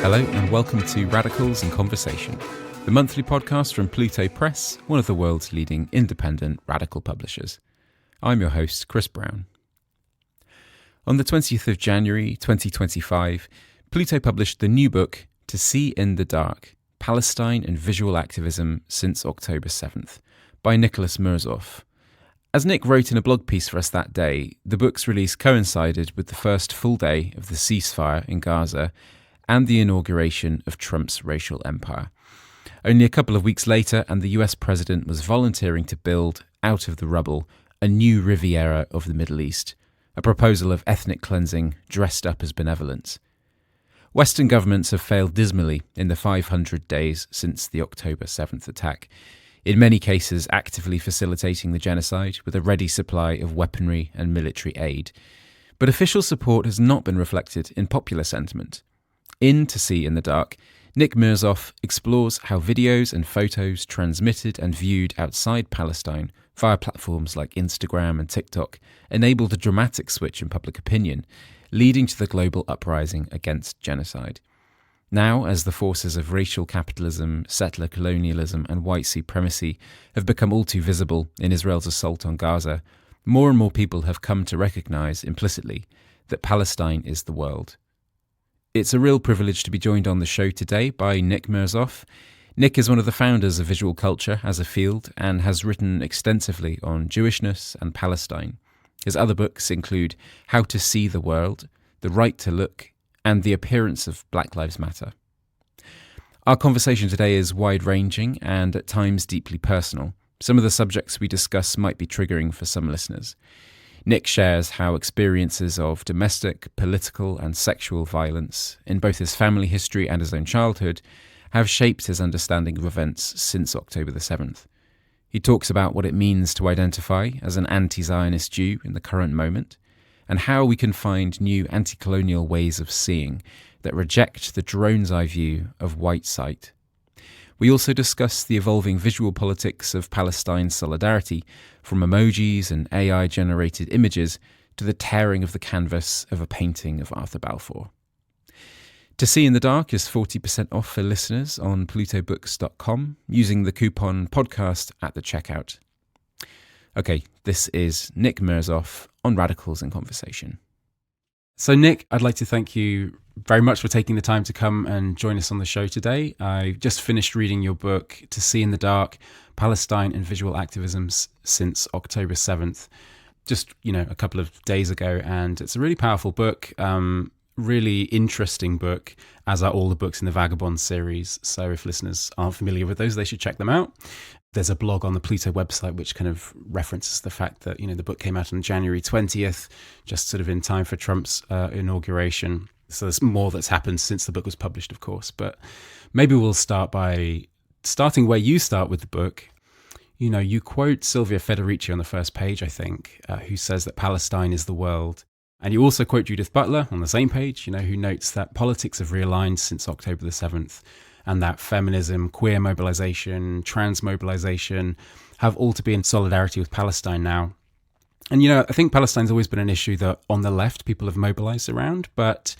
Hello and welcome to Radicals in Conversation, the monthly podcast from Pluto Press, one of the world's leading independent radical publishers. I'm your host, Chris Brown. On the 20th of January 2025, Pluto published the new book, To See in the Dark, Palestine and Visual Activism Since October 7th, by Nicholas Mirzoeff. As Nick wrote in a blog piece for us that day, the book's release coincided with the first full day of the ceasefire in Gaza and the inauguration of Trump's racial empire. Only a couple of weeks later, and the US president was volunteering to build, out of the rubble, a new Riviera of the Middle East, a proposal of ethnic cleansing dressed up as benevolence. Western governments have failed dismally in the 500 days since the October 7th attack, in many cases actively facilitating the genocide with a ready supply of weaponry and military aid. But official support has not been reflected in popular sentiment. In To See in the Dark, Nick Mirzoeff explores how videos and photos transmitted and viewed outside Palestine via platforms like Instagram and TikTok enabled a dramatic switch in public opinion, leading to the global uprising against genocide. Now, as the forces of racial capitalism, settler colonialism and white supremacy have become all too visible in Israel's assault on Gaza, more and more people have come to recognise implicitly that Palestine is the world. It's a real privilege to be joined on the show today by Nick Mirzoeff. Nick is one of the founders of visual culture as a field and has written extensively on Jewishness and Palestine. His other books include How to See the World, The Right to Look, and The Appearance of Black Lives Matter. Our conversation today is wide-ranging and at times deeply personal. Some of the subjects we discuss might be triggering for some listeners. Nick shares how experiences of domestic, political and sexual violence in both his family history and his own childhood have shaped his understanding of events since October the 7th. He talks about what it means to identify as an anti-Zionist Jew in the current moment and how we can find new anti-colonial ways of seeing that reject the drone's eye view of white sight. We also discuss the evolving visual politics of Palestine solidarity, from emojis and AI-generated images to the tearing of the canvas of a painting of Arthur Balfour. To See in the Dark is 40% off for listeners on plutobooks.com using the coupon podcast at the checkout. Okay, this is Nick Mirzoeff on Radicals in Conversation. So Nick, I'd like to thank you very much for taking the time to come and join us on the show today. I just finished reading your book, To See in the Dark, Palestine and Visual Activism Since October 7th, just, a couple of days ago. And it's a really powerful book, really interesting book, as are all the books in the Vagabond series. So if listeners aren't familiar with those, they should check them out. There's a blog on the Pluto website which kind of references the fact that, the book came out on January 20th, just sort of in time for Trump's inauguration. So there's more that's happened since the book was published, of course. But maybe we'll start by starting where you start with the book. You quote Silvia Federici on the first page, I think, who says that Palestine is the world. And you also quote Judith Butler on the same page, who notes that politics have realigned since October the 7th. And that feminism, queer mobilization, trans mobilization have all to be in solidarity with Palestine now. And, I think Palestine's always been an issue that on the left people have mobilized around, but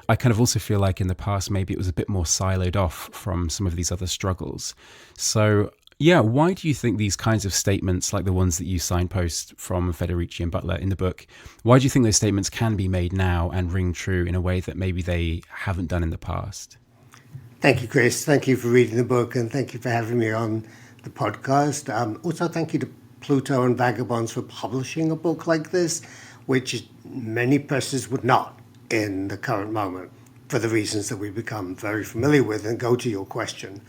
I kind of also feel like in the past maybe it was a bit more siloed off from some of these other struggles. So, why do you think these kinds of statements, like the ones that you signpost from Federici and Butler in the book, why do you think those statements can be made now and ring true in a way that maybe they haven't done in the past? Thank you, Chris. Thank you for reading the book and thank you for having me on the podcast. Also, thank you to Pluto and Vagabonds for publishing a book like this, which many presses would not in the current moment, for the reasons that we've become very familiar with. And go to your question.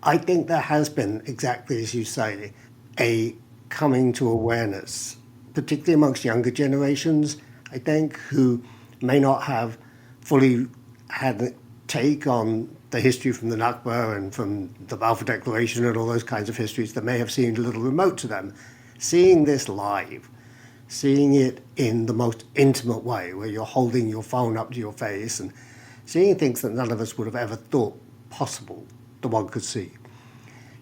I think there has been, exactly as you say, a coming to awareness, particularly amongst younger generations, I think, who may not have fully had a take on the history from the Nakba and from the Balfour Declaration and all those kinds of histories that may have seemed a little remote to them. Seeing this live, seeing it in the most intimate way, where you're holding your phone up to your face and seeing things that none of us would have ever thought possible that one could see.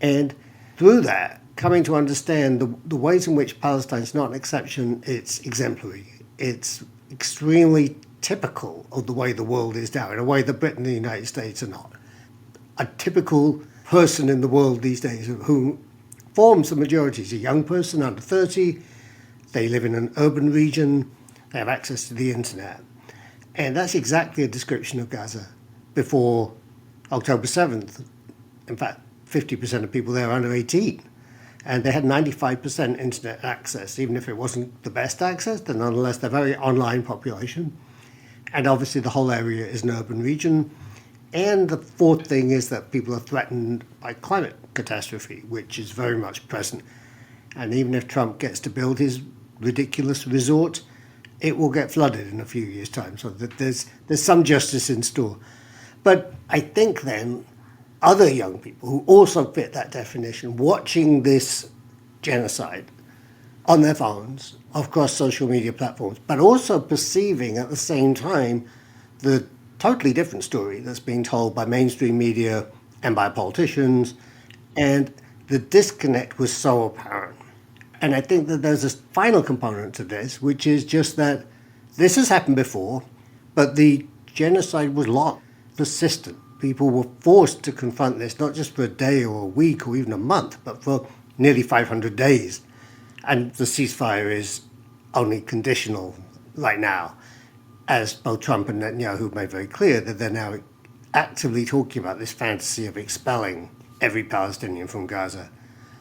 And through that, coming to understand the ways in which Palestine's not an exception, it's exemplary. It's extremely typical of the way the world is now, in a way that Britain and the United States are not. A typical person in the world these days who forms the majority is a young person under 30. They live in an urban region. They have access to the internet. And that's exactly a description of Gaza before October 7th. In fact, 50% of people there are under 18. And they had 95% internet access, even if it wasn't the best access, then nonetheless they're a very online population. And obviously the whole area is an urban region. And the fourth thing is that people are threatened by climate catastrophe, which is very much present. And even if Trump gets to build his ridiculous resort, it will get flooded in a few years' time. So that there's some justice in store. But I think then other young people who also fit that definition, watching this genocide on their phones, across social media platforms, but also perceiving at the same time the totally different story that's being told by mainstream media and by politicians, and the disconnect was so apparent. And I think that there's a final component to this, which is just that this has happened before, but the genocide was long, persistent. People were forced to confront this, not just for a day or a week or even a month, but for nearly 500 days. And the ceasefire is only conditional right now, as both Trump and Netanyahu made very clear that they're now actively talking about this fantasy of expelling every Palestinian from Gaza.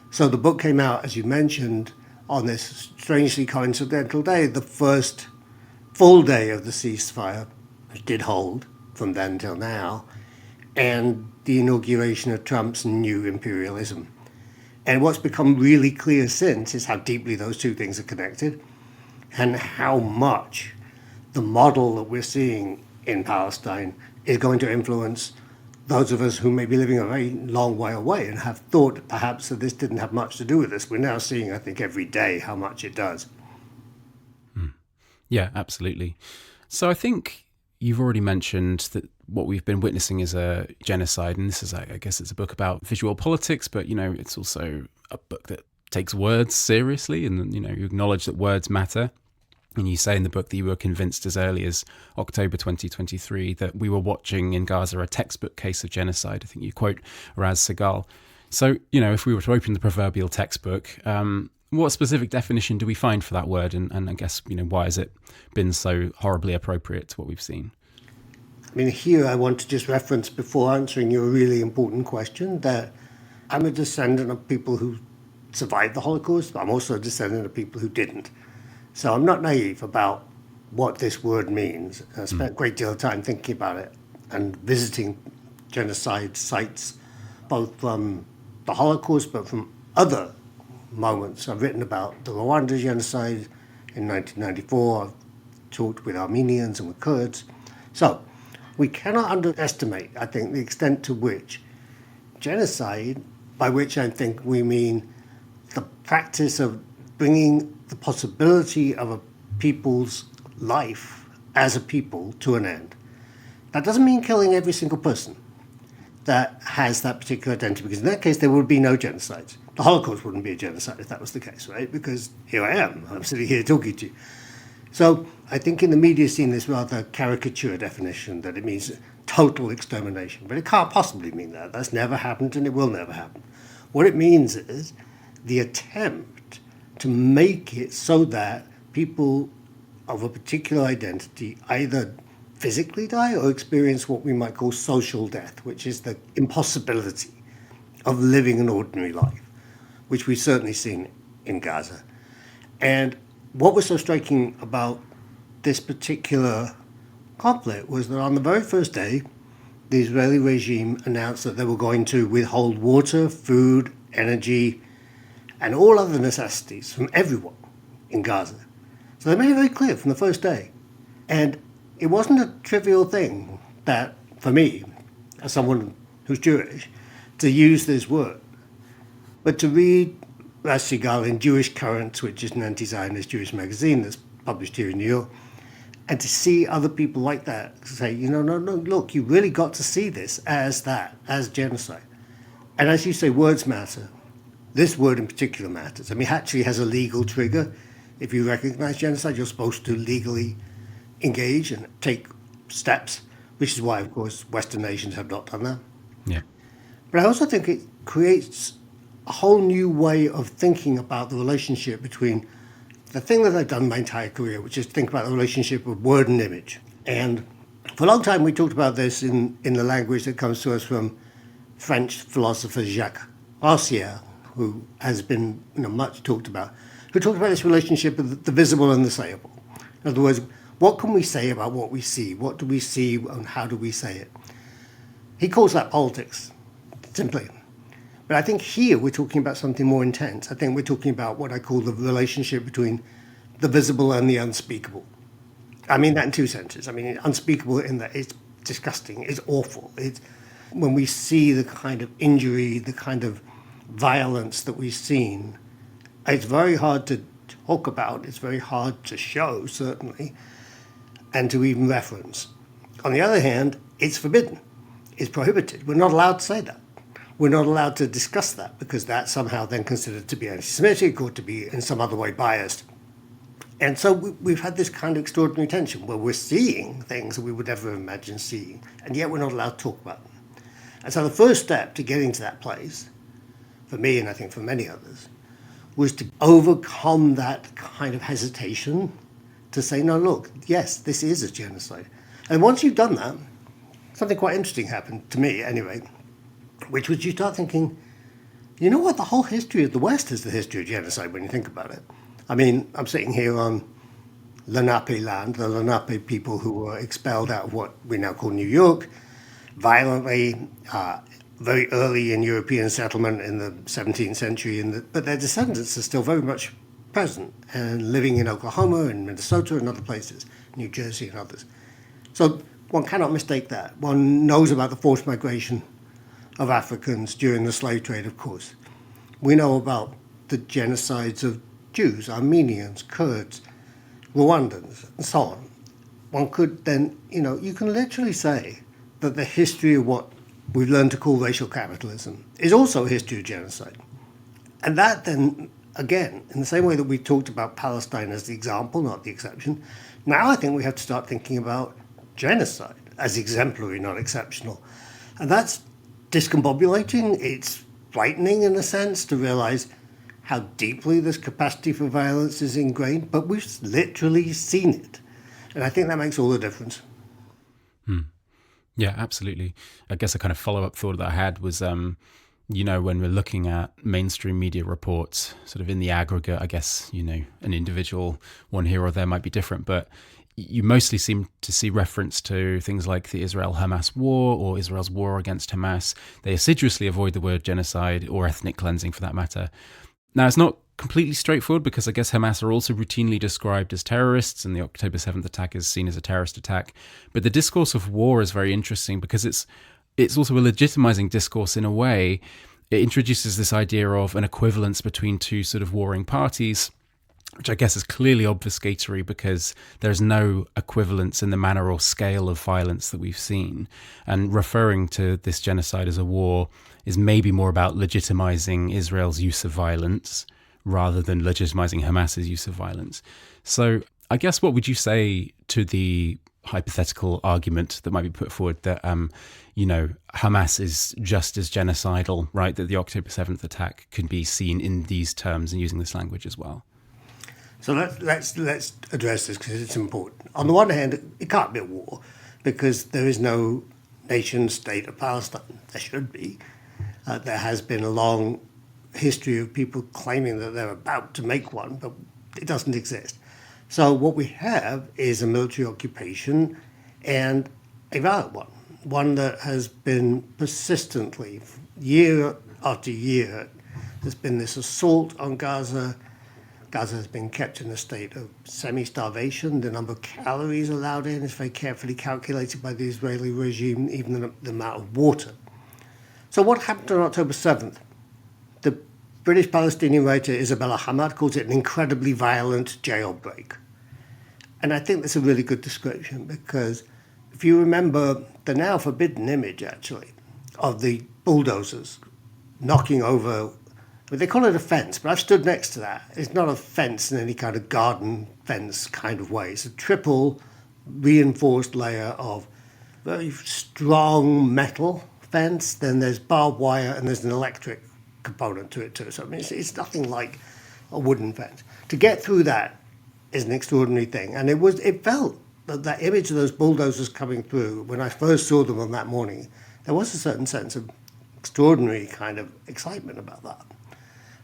So the book came out, as you mentioned, on this strangely coincidental day, the first full day of the ceasefire, which did hold from then till now, and the inauguration of Trump's new imperialism. And what's become really clear since is how deeply those two things are connected and how much the model that we're seeing in Palestine is going to influence those of us who may be living a very long way away and have thought perhaps that this didn't have much to do with this. We're now seeing, I think, every day how much it does. Yeah, absolutely. So I think you've already mentioned that what we've been witnessing is a genocide, and this is, I guess, it's a book about visual politics, but, it's also a book that takes words seriously, and, you acknowledge that words matter. And you say in the book that you were convinced as early as October 2023 that we were watching in Gaza a textbook case of genocide. I think you quote Raz Segal. So, if we were to open the proverbial textbook, what specific definition do we find for that word? And I guess, why has it been so horribly appropriate to what we've seen? Here I want to just reference, before answering your really important question, that I'm a descendant of people who survived the Holocaust. I'm also a descendant of people who didn't. So I'm not naive about what this word means. I spent a great deal of time thinking about it and visiting genocide sites, both from the Holocaust, but from other moments. I've written about the Rwanda genocide in 1994. I've talked with Armenians and with Kurds. So we cannot underestimate, I think, the extent to which genocide, by which I think we mean the practice of bringing the possibility of a people's life as a people to an end. That doesn't mean killing every single person that has that particular identity, because in that case there would be no genocides. The Holocaust wouldn't be a genocide if that was the case, right? Because here I am, I'm sitting here talking to you. So I think in the media seen this rather caricature definition that it means total extermination, but it can't possibly mean that. That's never happened and it will never happen. What it means is the attempt to make it so that people of a particular identity either physically die or experience what we might call social death, which is the impossibility of living an ordinary life, which we've certainly seen in Gaza. And what was so striking about this particular conflict was that on the very first day, the Israeli regime announced that they were going to withhold water, food, energy, and all other necessities from everyone in Gaza. So they made it very clear from the first day. And it wasn't a trivial thing that, for me, as someone who's Jewish, to use this word, but to read Raz Segal in Jewish Currents, which is an anti-Zionist Jewish magazine that's published here in New York, and to see other people like that say, no, look, you really got to see this as that, as genocide. And as you say, words matter. This word in particular matters. It actually has a legal trigger. If you recognize genocide, you're supposed to legally engage and take steps, which is why, of course, Western nations have not done that. Yeah. But I also think it creates a whole new way of thinking about the relationship between the thing that I've done my entire career, which is think about the relationship of word and image. And for a long time, we talked about this in the language that comes to us from French philosopher Jacques Rancière, who has been much talked about, who talked about this relationship of the visible and the sayable. In other words, what can we say about what we see? What do we see and how do we say it? He calls that politics, simply. But I think here we're talking about something more intense. I think we're talking about what I call the relationship between the visible and the unspeakable. I mean that in two senses. I mean, unspeakable in that it's disgusting, it's awful. It's when we see the kind of injury, the kind of violence that we've seen, it's very hard to talk about, it's very hard to show, certainly, and to even reference. On the other hand, it's forbidden, it's prohibited. We're not allowed to say that. We're not allowed to discuss that because that's somehow then considered to be anti-Semitic or to be in some other way biased. And so we've had this kind of extraordinary tension where we're seeing things that we would never imagine seeing, and yet we're not allowed to talk about them. And so the first step to getting to that place, for me and I think for many others, was to overcome that kind of hesitation to say, no, look, yes, this is a genocide. And once you've done that, something quite interesting happened to me anyway, which was you start thinking, you know what, the whole history of the West is the history of genocide when you think about it. I mean, I'm sitting here on Lenape land, the Lenape people who were expelled out of what we now call New York, violently, very early in European settlement in the 17th century, but their descendants are still very much present and living in Oklahoma and Minnesota and other places, New Jersey and others. So one cannot mistake that. One knows about the forced migration of Africans during the slave trade, of course. We know about the genocides of Jews, Armenians, Kurds, Rwandans, and so on. One could then, you can literally say that the history of what we've learned to call racial capitalism is also a history of genocide. And that then, again, in the same way that we talked about Palestine as the example, not the exception, now I think we have to start thinking about genocide as exemplary, not exceptional. And that's discombobulating. It's frightening in a sense to realize how deeply this capacity for violence is ingrained, but we've literally seen it. And I think that makes all the difference. Yeah, absolutely. I guess a kind of follow-up thought that I had was, when we're looking at mainstream media reports, sort of in the aggregate, I guess, an individual one here or there might be different, but you mostly seem to see reference to things like the Israel-Hamas war or Israel's war against Hamas. They assiduously avoid the word genocide or ethnic cleansing for that matter. Now, it's not completely straightforward because I guess Hamas are also routinely described as terrorists and the October 7th attack is seen as a terrorist attack. But the discourse of war is very interesting because it's also a legitimizing discourse in a way. It introduces this idea of an equivalence between two sort of warring parties, which I guess is clearly obfuscatory because there's no equivalence in the manner or scale of violence that we've seen. And referring to this genocide as a war is maybe more about legitimizing Israel's use of violence rather than legitimizing Hamas's use of violence. So I guess what would you say to the hypothetical argument that might be put forward that, Hamas is just as genocidal, right? That the October 7th attack could be seen in these terms and using this language as well? So let's address this because it's important. On the one hand, it can't be a war because there is no nation state of Palestine. There should be. There has been a long history of people claiming that they're about to make one, but it doesn't exist. So what we have is a military occupation and a violent one that has been persistently, year after year, there's been this assault on Gaza. Gaza has been kept in a state of semi-starvation. The number of calories allowed in is very carefully calculated by the Israeli regime, even the amount of water. So what happened on October 7th? The British Palestinian writer Isabella Hamad calls it an incredibly violent jailbreak. And I think that's a really good description because if you remember the now forbidden image, actually, of the bulldozers knocking over, well, they call it a fence, but I've stood next to that. It's not a fence in any kind of garden fence kind of way. It's a triple reinforced layer of very strong metal fence, then there's barbed wire, and there's an electric component to it too. So I mean, it's nothing like a wooden fence. To get through that is an extraordinary thing, and it felt that image of those bulldozers coming through. When I first saw them on that morning, there was a certain sense of extraordinary kind of excitement about that.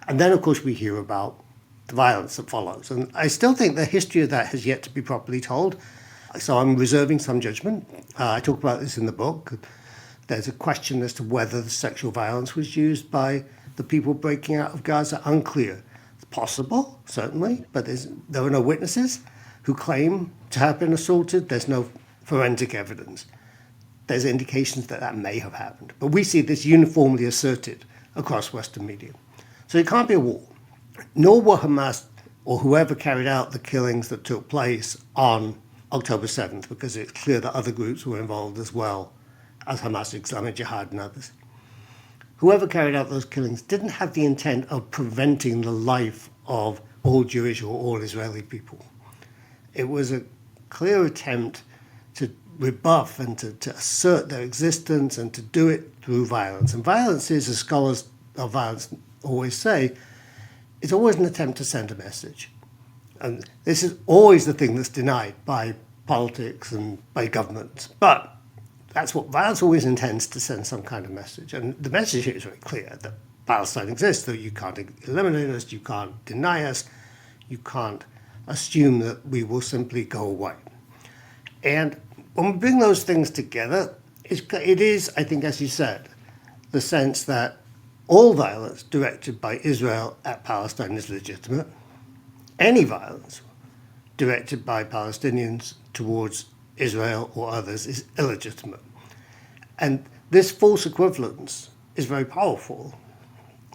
And then, of course, we hear about the violence that follows, and I still think the history of that has yet to be properly told. So I'm reserving some judgment. I talk about this in the book. There's a question as to whether the sexual violence was used by the people breaking out of Gaza. Unclear. It's possible, certainly, but there are no witnesses who claim to have been assaulted. There's no forensic evidence. There's indications that that may have happened. But we see this uniformly asserted across Western media. So it can't be a war. Nor were Hamas or whoever carried out the killings that took place on October 7th, because it's clear that other groups were involved as well as Hamas, Islamic Jihad and others. Whoever carried out those killings didn't have the intent of preventing the life of all Jewish or all Israeli people. It was a clear attempt to rebuff and to assert their existence and to do it through violence. And violence is, as scholars of violence always say, it's always an attempt to send a message. And this is always the thing that's denied by politics and by governments. But that's what violence always intends, to send some kind of message. And the message here is very clear, that Palestine exists, that you can't eliminate us, you can't deny us, you can't assume that we will simply go away. And when we bring those things together, it is, I think, as you said, the sense that all violence directed by Israel at Palestine is legitimate. Any violence directed by Palestinians towards Israel or others is illegitimate. And this false equivalence is very powerful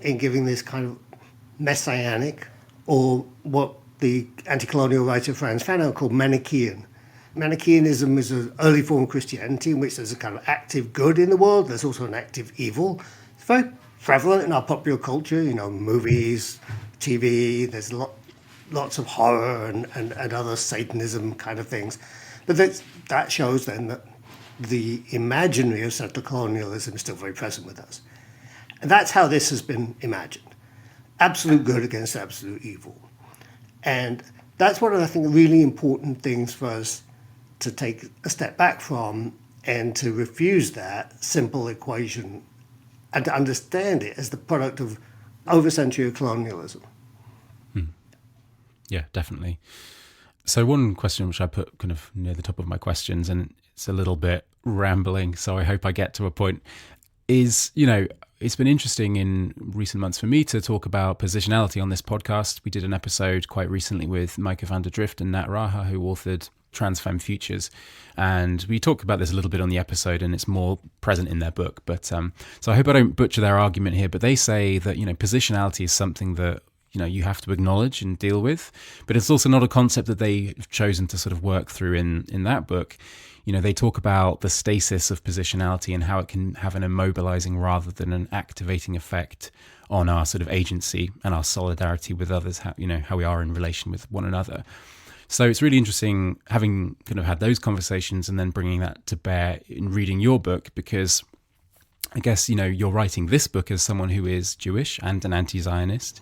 in giving this kind of messianic, or what the anti-colonial writer Franz Fanon called Manichaean. Manichaeanism is an early form of Christianity in which there's a kind of active good in the world. There's also an active evil. It's very prevalent in our popular culture, movies, TV, there's lots of horror and other Satanism kind of things. But that shows then that the imaginary of settler colonialism is still very present with us. And that's how this has been imagined. Absolute good against absolute evil. And that's one of the, I think, really important things for us to take a step back from and to refuse that simple equation and to understand it as the product of over a century of colonialism. Yeah, definitely. So one question which I put kind of near the top of my questions, and it's a little bit rambling, so I hope I get to a point, is, it's been interesting in recent months for me to talk about positionality on this podcast. We did an episode quite recently with Maaike van der Drift and Nat Raha, who authored Transfemme Futures, and we talk about this a little bit on the episode, and it's more present in their book. But so I hope I don't butcher their argument here, but they say that positionality is something that you have to acknowledge and deal with, but it's also not a concept that they've chosen to sort of work through in that book. They talk about the stasis of positionality and how it can have an immobilizing rather than an activating effect on our sort of agency and our solidarity with others, how we are in relation with one another. So it's really interesting having kind of had those conversations and then bringing that to bear in reading your book, because I guess, you're writing this book as someone who is Jewish and an anti-Zionist.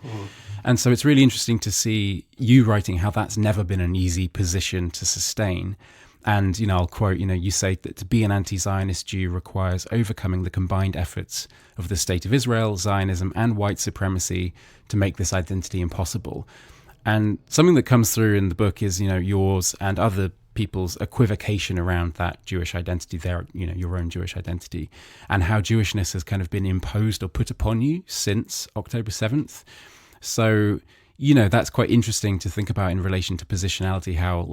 And so it's really interesting to see you writing how that's never been an easy position to sustain. And, I'll quote, you say that to be an anti-Zionist Jew requires overcoming the combined efforts of the State of Israel, Zionism, and white supremacy to make this identity impossible. And something that comes through in the book is, yours and other people's equivocation around that Jewish identity, your own Jewish identity, and how Jewishness has kind of been imposed or put upon you since October 7th. So, that's quite interesting to think about in relation to positionality, how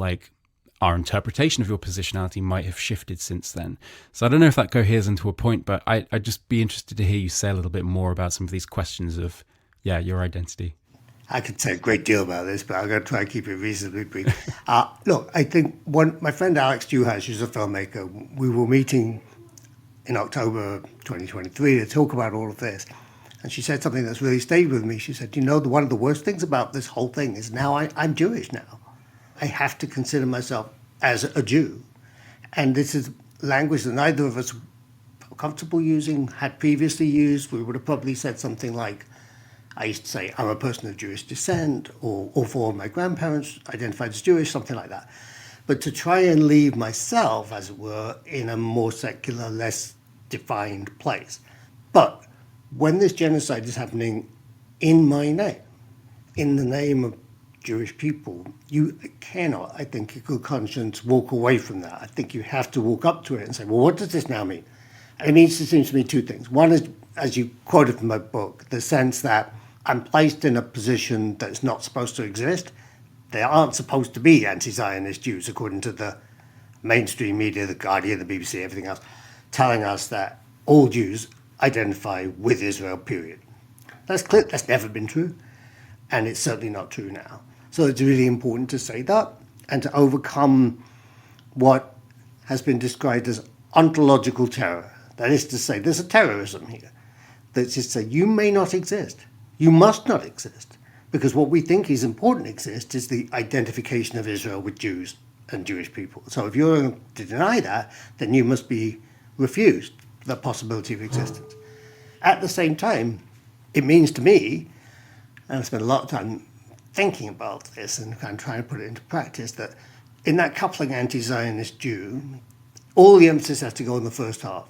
our interpretation of your positionality might have shifted since then. So I don't know if that coheres into a point, but I'd just be interested to hear you say a little bit more about some of these questions of, your identity. I could say a great deal about this, but I'm going to try and keep it reasonably brief. Look, I think my friend Alex Juhasz, who's a filmmaker, we were meeting in October 2023 to talk about all of this. And she said something that's really stayed with me. She said, one of the worst things about this whole thing is now I'm Jewish now. I have to consider myself as a Jew. And this is language that neither of us are comfortable using, had previously used. We would have probably said something like, I used to say, I'm a person of Jewish descent, or for my grandparents identified as Jewish, something like that. But to try and leave myself, as it were, in a more secular, less defined place. But when this genocide is happening in my name, in the name of Jewish people, you cannot, I think, in good conscience, walk away from that. I think you have to walk up to it and say, well, what does this now mean? And it seems to me two things. One is, as you quoted from my book, the sense that I'm placed in a position that's not supposed to exist. There aren't supposed to be anti-Zionist Jews, according to the mainstream media, the Guardian, the BBC, everything else, telling us that all Jews identify with Israel, period. That's clear. That's never been true, and it's certainly not true now. So it's really important to say that and to overcome what has been described as ontological terror. That is to say, there's a terrorism here. That's just to say, you may not exist. You must not exist. Because what we think is important to exist is the identification of Israel with Jews and Jewish people. So if you're to deny that, then you must be refused the possibility of existence. At the same time, it means to me, and I've spent a lot of time thinking about this and kind of trying to put it into practice, that in that coupling anti-Zionist Jew, all the emphasis has to go on the first half.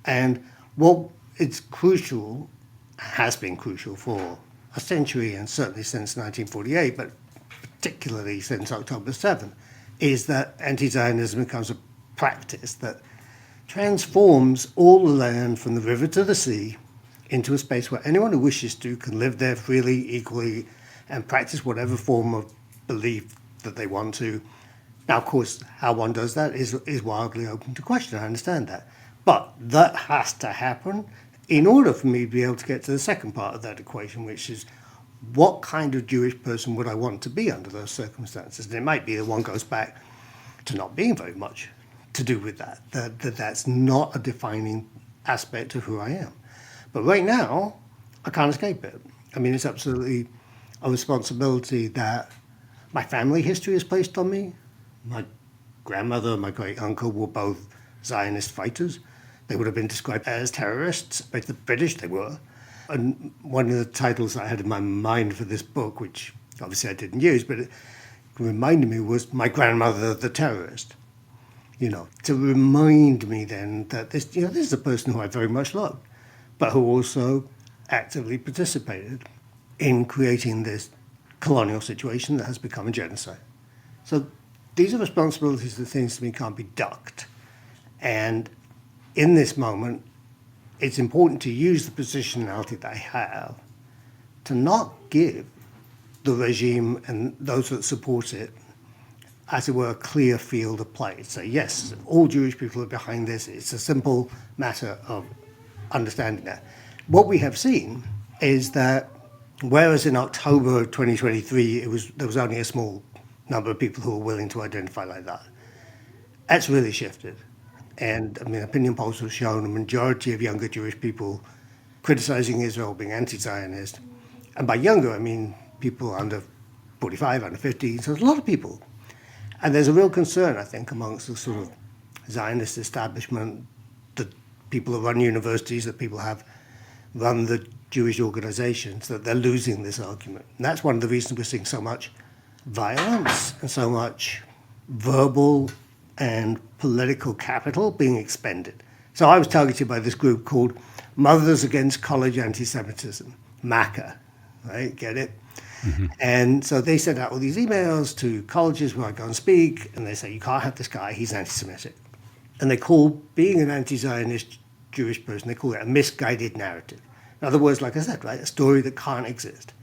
And what it's crucial, has been crucial for a century and certainly since 1948, but particularly since October 7, is that anti-Zionism becomes a practice that transforms all the land from the river to the sea into a space where anyone who wishes to can live there freely, equally, and practice whatever form of belief that they want to. Now, of course, how one does that is wildly open to question. I understand that. But that has to happen in order for me to be able to get to the second part of that equation, which is what kind of Jewish person would I want to be under those circumstances? And it might be that one goes back to not being very much to do with that that's not a defining aspect of who I am. But right now, I can't escape it. I mean, it's absolutely a responsibility that my family history has placed on me. My grandmother and my great uncle were both Zionist fighters. They would have been described as terrorists by the British, they were. And one of the titles I had in my mind for this book, which obviously I didn't use, but it reminded me, was My Grandmother the Terrorist. To remind me then that this is a person who I very much loved, but who also actively participated in creating this colonial situation that has become a genocide. So these are responsibilities that things to me can't be ducked. And in this moment, it's important to use the positionality that I have to not give the regime and those that support it, as it were, a clear field of play. So yes, all Jewish people are behind this. It's a simple matter of understanding that. What we have seen is that whereas in October 2023, there was only a small number of people who were willing to identify like that, that's really shifted. And I mean, opinion polls have shown a majority of younger Jewish people criticizing Israel, being anti-Zionist. And by younger, I mean people under 45, under 50, so there's a lot of people. And there's a real concern, I think, amongst the sort of Zionist establishment, the people who run universities, that people have run the Jewish organizations, that they're losing this argument. And that's one of the reasons we're seeing so much violence and so much verbal and political capital being expended. So I was targeted by this group called Mothers Against College Anti-Semitism, MACA, right? Get it? Mm-hmm. And so they sent out all these emails to colleges where I go and speak, and they say, you can't have this guy, he's anti-Semitic. And they call being an anti-Zionist Jewish person, they call it a misguided narrative. In other words, like I said, right, a story that can't exist.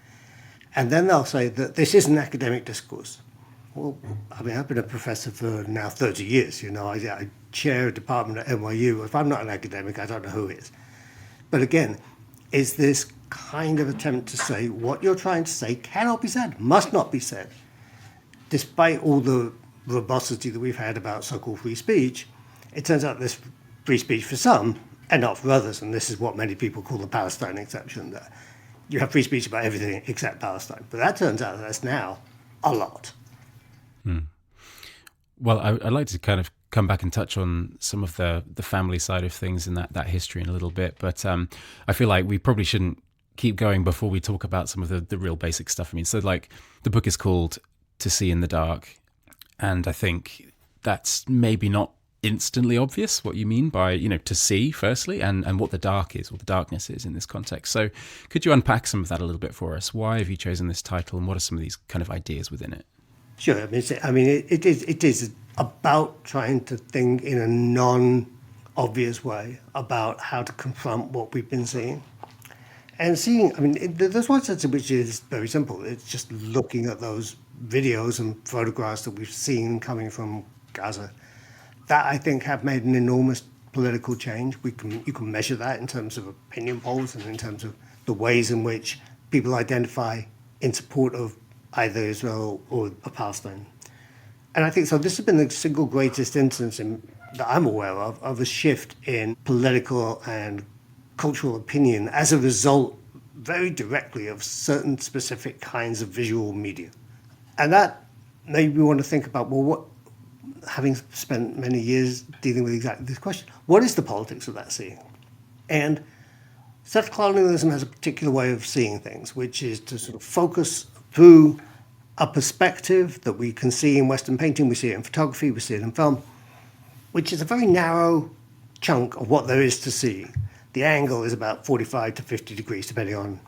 And then they'll say that this is an academic discourse. Well, I mean, I've been a professor for now 30 years, I chair a department at NYU. If I'm not an academic, I don't know who is. But again, is this kind of attempt to say what you're trying to say cannot be said, must not be said. Despite all the robustity that we've had about so-called free speech, it turns out there's free speech for some and not for others. And this is what many people call the Palestine exception, that you have free speech about everything except Palestine. But that turns out that's now a lot. Well, I'd like to kind of come back and touch on some of the family side of things and that history in a little bit. But I feel like we probably shouldn't keep going before we talk about some of the real basic stuff. I mean, so like the book is called To See in the Dark. And I think that's maybe not instantly obvious what you mean by, to see firstly, and what the dark is, what the darkness is in this context. So could you unpack some of that a little bit for us? Why have you chosen this title and what are some of these kind of ideas within it? Sure. It is about trying to think in a non-obvious way about how to confront what we've been seeing. And seeing, there's one sense in which is very simple. It's just looking at those videos and photographs that we've seen coming from Gaza that I think have made an enormous political change. You can measure that in terms of opinion polls and in terms of the ways in which people identify in support of either Israel or Palestine. And I think so. This has been the single greatest instance that I'm aware of a shift in political and cultural opinion as a result, very directly, of certain specific kinds of visual media. And that made me want to think about, having spent many years dealing with exactly this question, what is the politics of that seeing? And settler colonialism has a particular way of seeing things, which is to sort of focus through a perspective that we can see in Western painting, we see it in photography, we see it in film, which is a very narrow chunk of what there is to see. The angle is about 45 to 50 degrees, depending on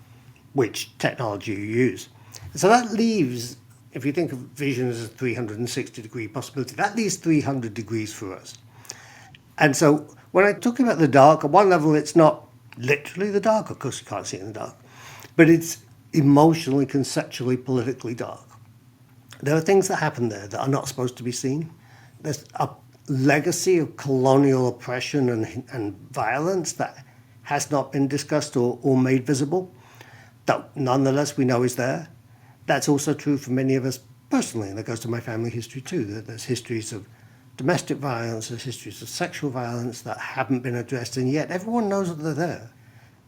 which technology you use. So that leaves, if you think of vision as a 360-degree possibility, that leaves 300 degrees for us. And so when I talk about the dark, at one level, it's not literally the dark. Of course, you can't see in the dark. But it's emotionally, conceptually, politically dark. There are things that happen there that are not supposed to be seen. There's a legacy of colonial oppression and violence that has not been discussed or made visible, that nonetheless we know is there. That's also true for many of us personally, and that goes to my family history too. There's histories of domestic violence, there's histories of sexual violence that haven't been addressed, and yet everyone knows that they're there.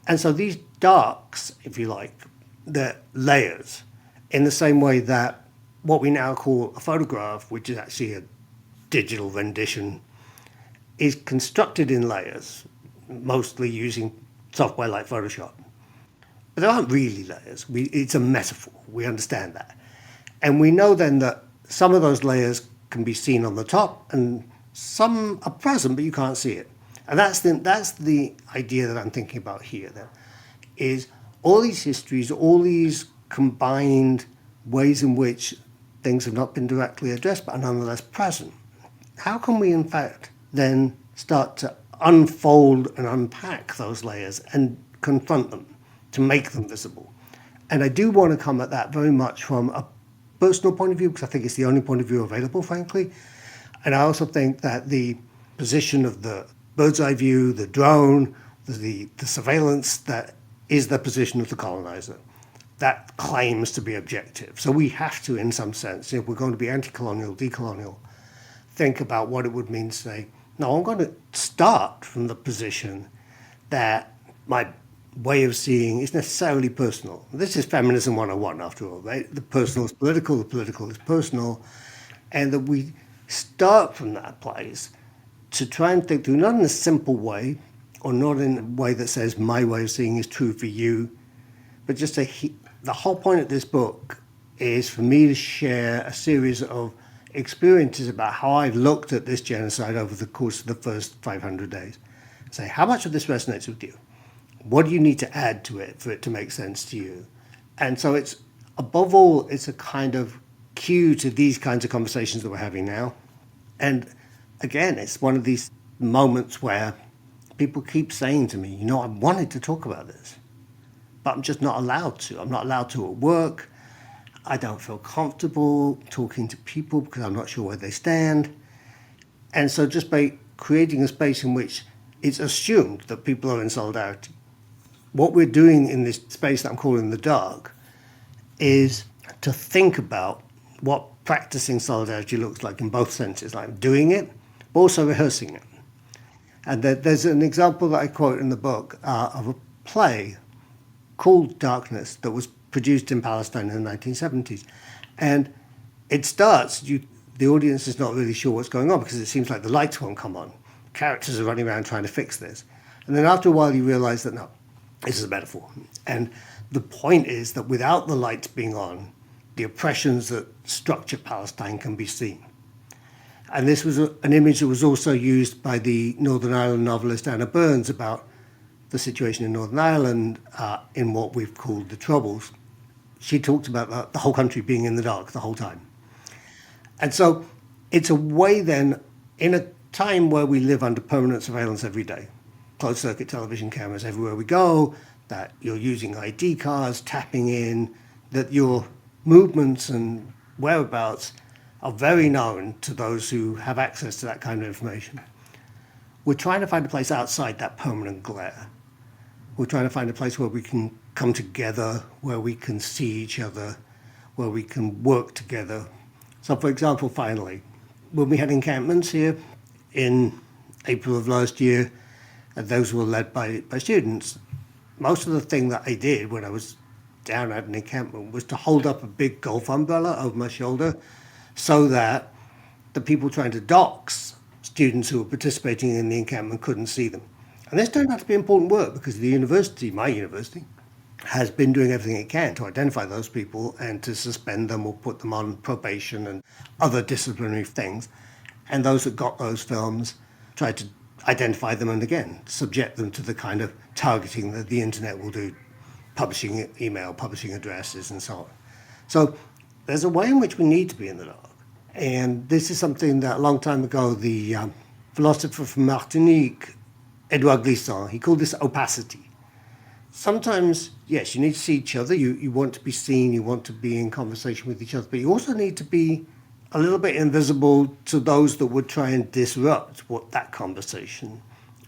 And so these darks, if you like, they're layers, in the same way that what we now call a photograph, which is actually a digital rendition, is constructed in layers, mostly using software like Photoshop. But there aren't really layers. It's a metaphor. We understand that. And we know then that some of those layers can be seen on the top and some are present, but you can't see it. And that's the idea that I'm thinking about here, then, is all these histories, all these combined ways in which things have not been directly addressed but are nonetheless present. How can we, in fact, then start to unfold and unpack those layers and confront them to make them visible? And I do want to come at that very much from a personal point of view, because I think it's the only point of view available, frankly. And I also think that the position of the bird's eye view, the drone, the surveillance, that is the position of the colonizer. That claims to be objective. So we have to, in some sense, if we're going to be anti-colonial, decolonial, think about what it would mean to say, no, I'm going to start from the position that my way of seeing is necessarily personal. This is feminism 101, after all, right? The personal is political, the political is personal, and that we start from that place to try and think through, not in a simple way, or not in a way that says my way of seeing is true for you, but just say, the whole point of this book is for me to share a series of experiences about how I've looked at this genocide over the course of the first 500 days. Say, how much of this resonates with you? What do you need to add to it for it to make sense to you? And so it's, above all, it's a kind of cue to these kinds of conversations that we're having now. And again, it's one of these moments where people keep saying to me, I wanted to talk about this, but I'm just not allowed to. I'm not allowed to at work. I don't feel comfortable talking to people because I'm not sure where they stand. And so just by creating a space in which it's assumed that people are in solidarity, what we're doing in this space that I'm calling the dark is to think about what practicing solidarity looks like in both senses, like doing it, but also rehearsing it. And there's an example that I quote in the book of a play called Darkness that was produced in Palestine in the 1970s. And it starts, the audience is not really sure what's going on because it seems like the lights won't come on. Characters are running around trying to fix this. And then after a while, you realize that, no, this is a metaphor. And the point is that without the lights being on, the oppressions that structure Palestine can be seen. And this was an image that was also used by the Northern Ireland novelist Anna Burns about the situation in Northern Ireland in what we've called the Troubles. She talked about the whole country being in the dark the whole time. And so it's a way then, in a time where we live under permanent surveillance every day, closed-circuit television cameras everywhere we go, that you're using ID cards, tapping in, that your movements and whereabouts are very known to those who have access to that kind of information. We're trying to find a place outside that permanent glare. We're trying to find a place where we can come together, where we can see each other, where we can work together. So, for example, finally, when we had encampments here in April of last year, and those were led by students, most of the thing that I did when I was down at an encampment was to hold up a big golf umbrella over my shoulder so that the people trying to dox students who were participating in the encampment couldn't see them. And this turned out to be important work because the university, my university, has been doing everything it can to identify those people and to suspend them or put them on probation and other disciplinary things. And those that got those films tried to identify them and, again, subject them to the kind of targeting that the internet will do, publishing email, publishing addresses, and so on. So there's a way in which we need to be in the dark. And this is something that a long time ago, the philosopher from Martinique, Edouard Glissant, he called this opacity. Sometimes, yes, you need to see each other. You want to be seen. You want to be in conversation with each other. But you also need to be a little bit invisible to those that would try and disrupt that conversation.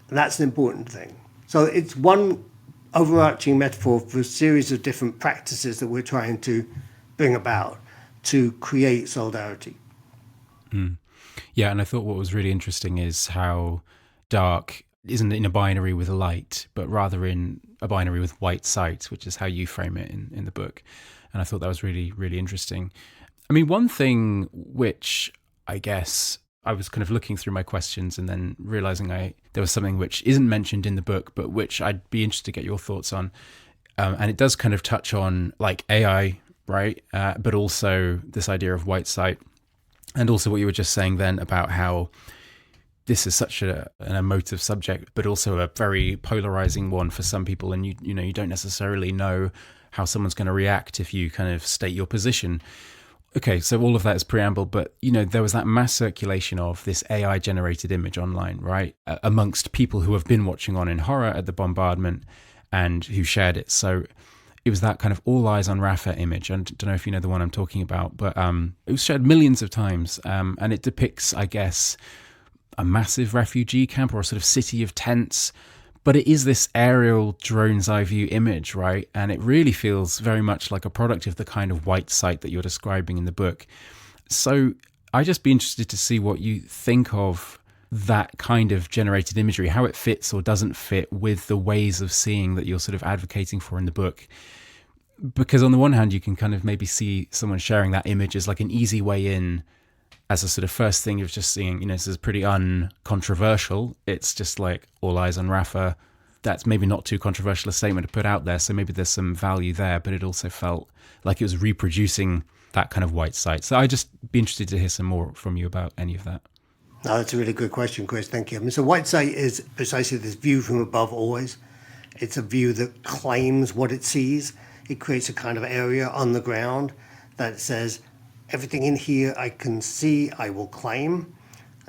And that's an important thing. So it's one overarching metaphor for a series of different practices that we're trying to bring about to create solidarity. Mm. Yeah, and I thought what was really interesting is how dark isn't in a binary with a light, but rather in a binary with white sight, which is how you frame it in the book. And I thought that was really, really interesting. I mean, one thing which I guess I was kind of looking through my questions and then realizing there was something which isn't mentioned in the book, but which I'd be interested to get your thoughts on. And it does kind of touch on like AI, right? But also this idea of white sight. And also what you were just saying then about how this is such an emotive subject, but also a very polarizing one for some people. And you don't necessarily know how someone's going to react if you kind of state your position. Okay, so all of that is preamble, but there was that mass circulation of this AI generated image online, right? Amongst people who have been watching on in horror at the bombardment and who shared it. So it was that kind of all eyes on Rafah image. I don't know if you know the one I'm talking about, but it was shared millions of times. And it depicts, I guess, a massive refugee camp or a sort of city of tents. But it is this aerial drone's eye view image, right? And it really feels very much like a product of the kind of white sight that you're describing in the book. So I'd just be interested to see what you think of that kind of generated imagery, how it fits or doesn't fit with the ways of seeing that you're sort of advocating for in the book. Because on the one hand, you can kind of maybe see someone sharing that image as like an easy way in, as a sort of first thing of just seeing, this is pretty uncontroversial. It's just like all eyes on Rafah. That's maybe not too controversial a statement to put out there. So maybe there's some value there, but it also felt like it was reproducing that kind of white sight. So I'd just be interested to hear some more from you about any of that. No, that's a really good question, Chris. Thank you. I mean, so white sight is precisely this view from above always. It's a view that claims what it sees. It creates a kind of area on the ground that says, everything in here I can see, I will claim.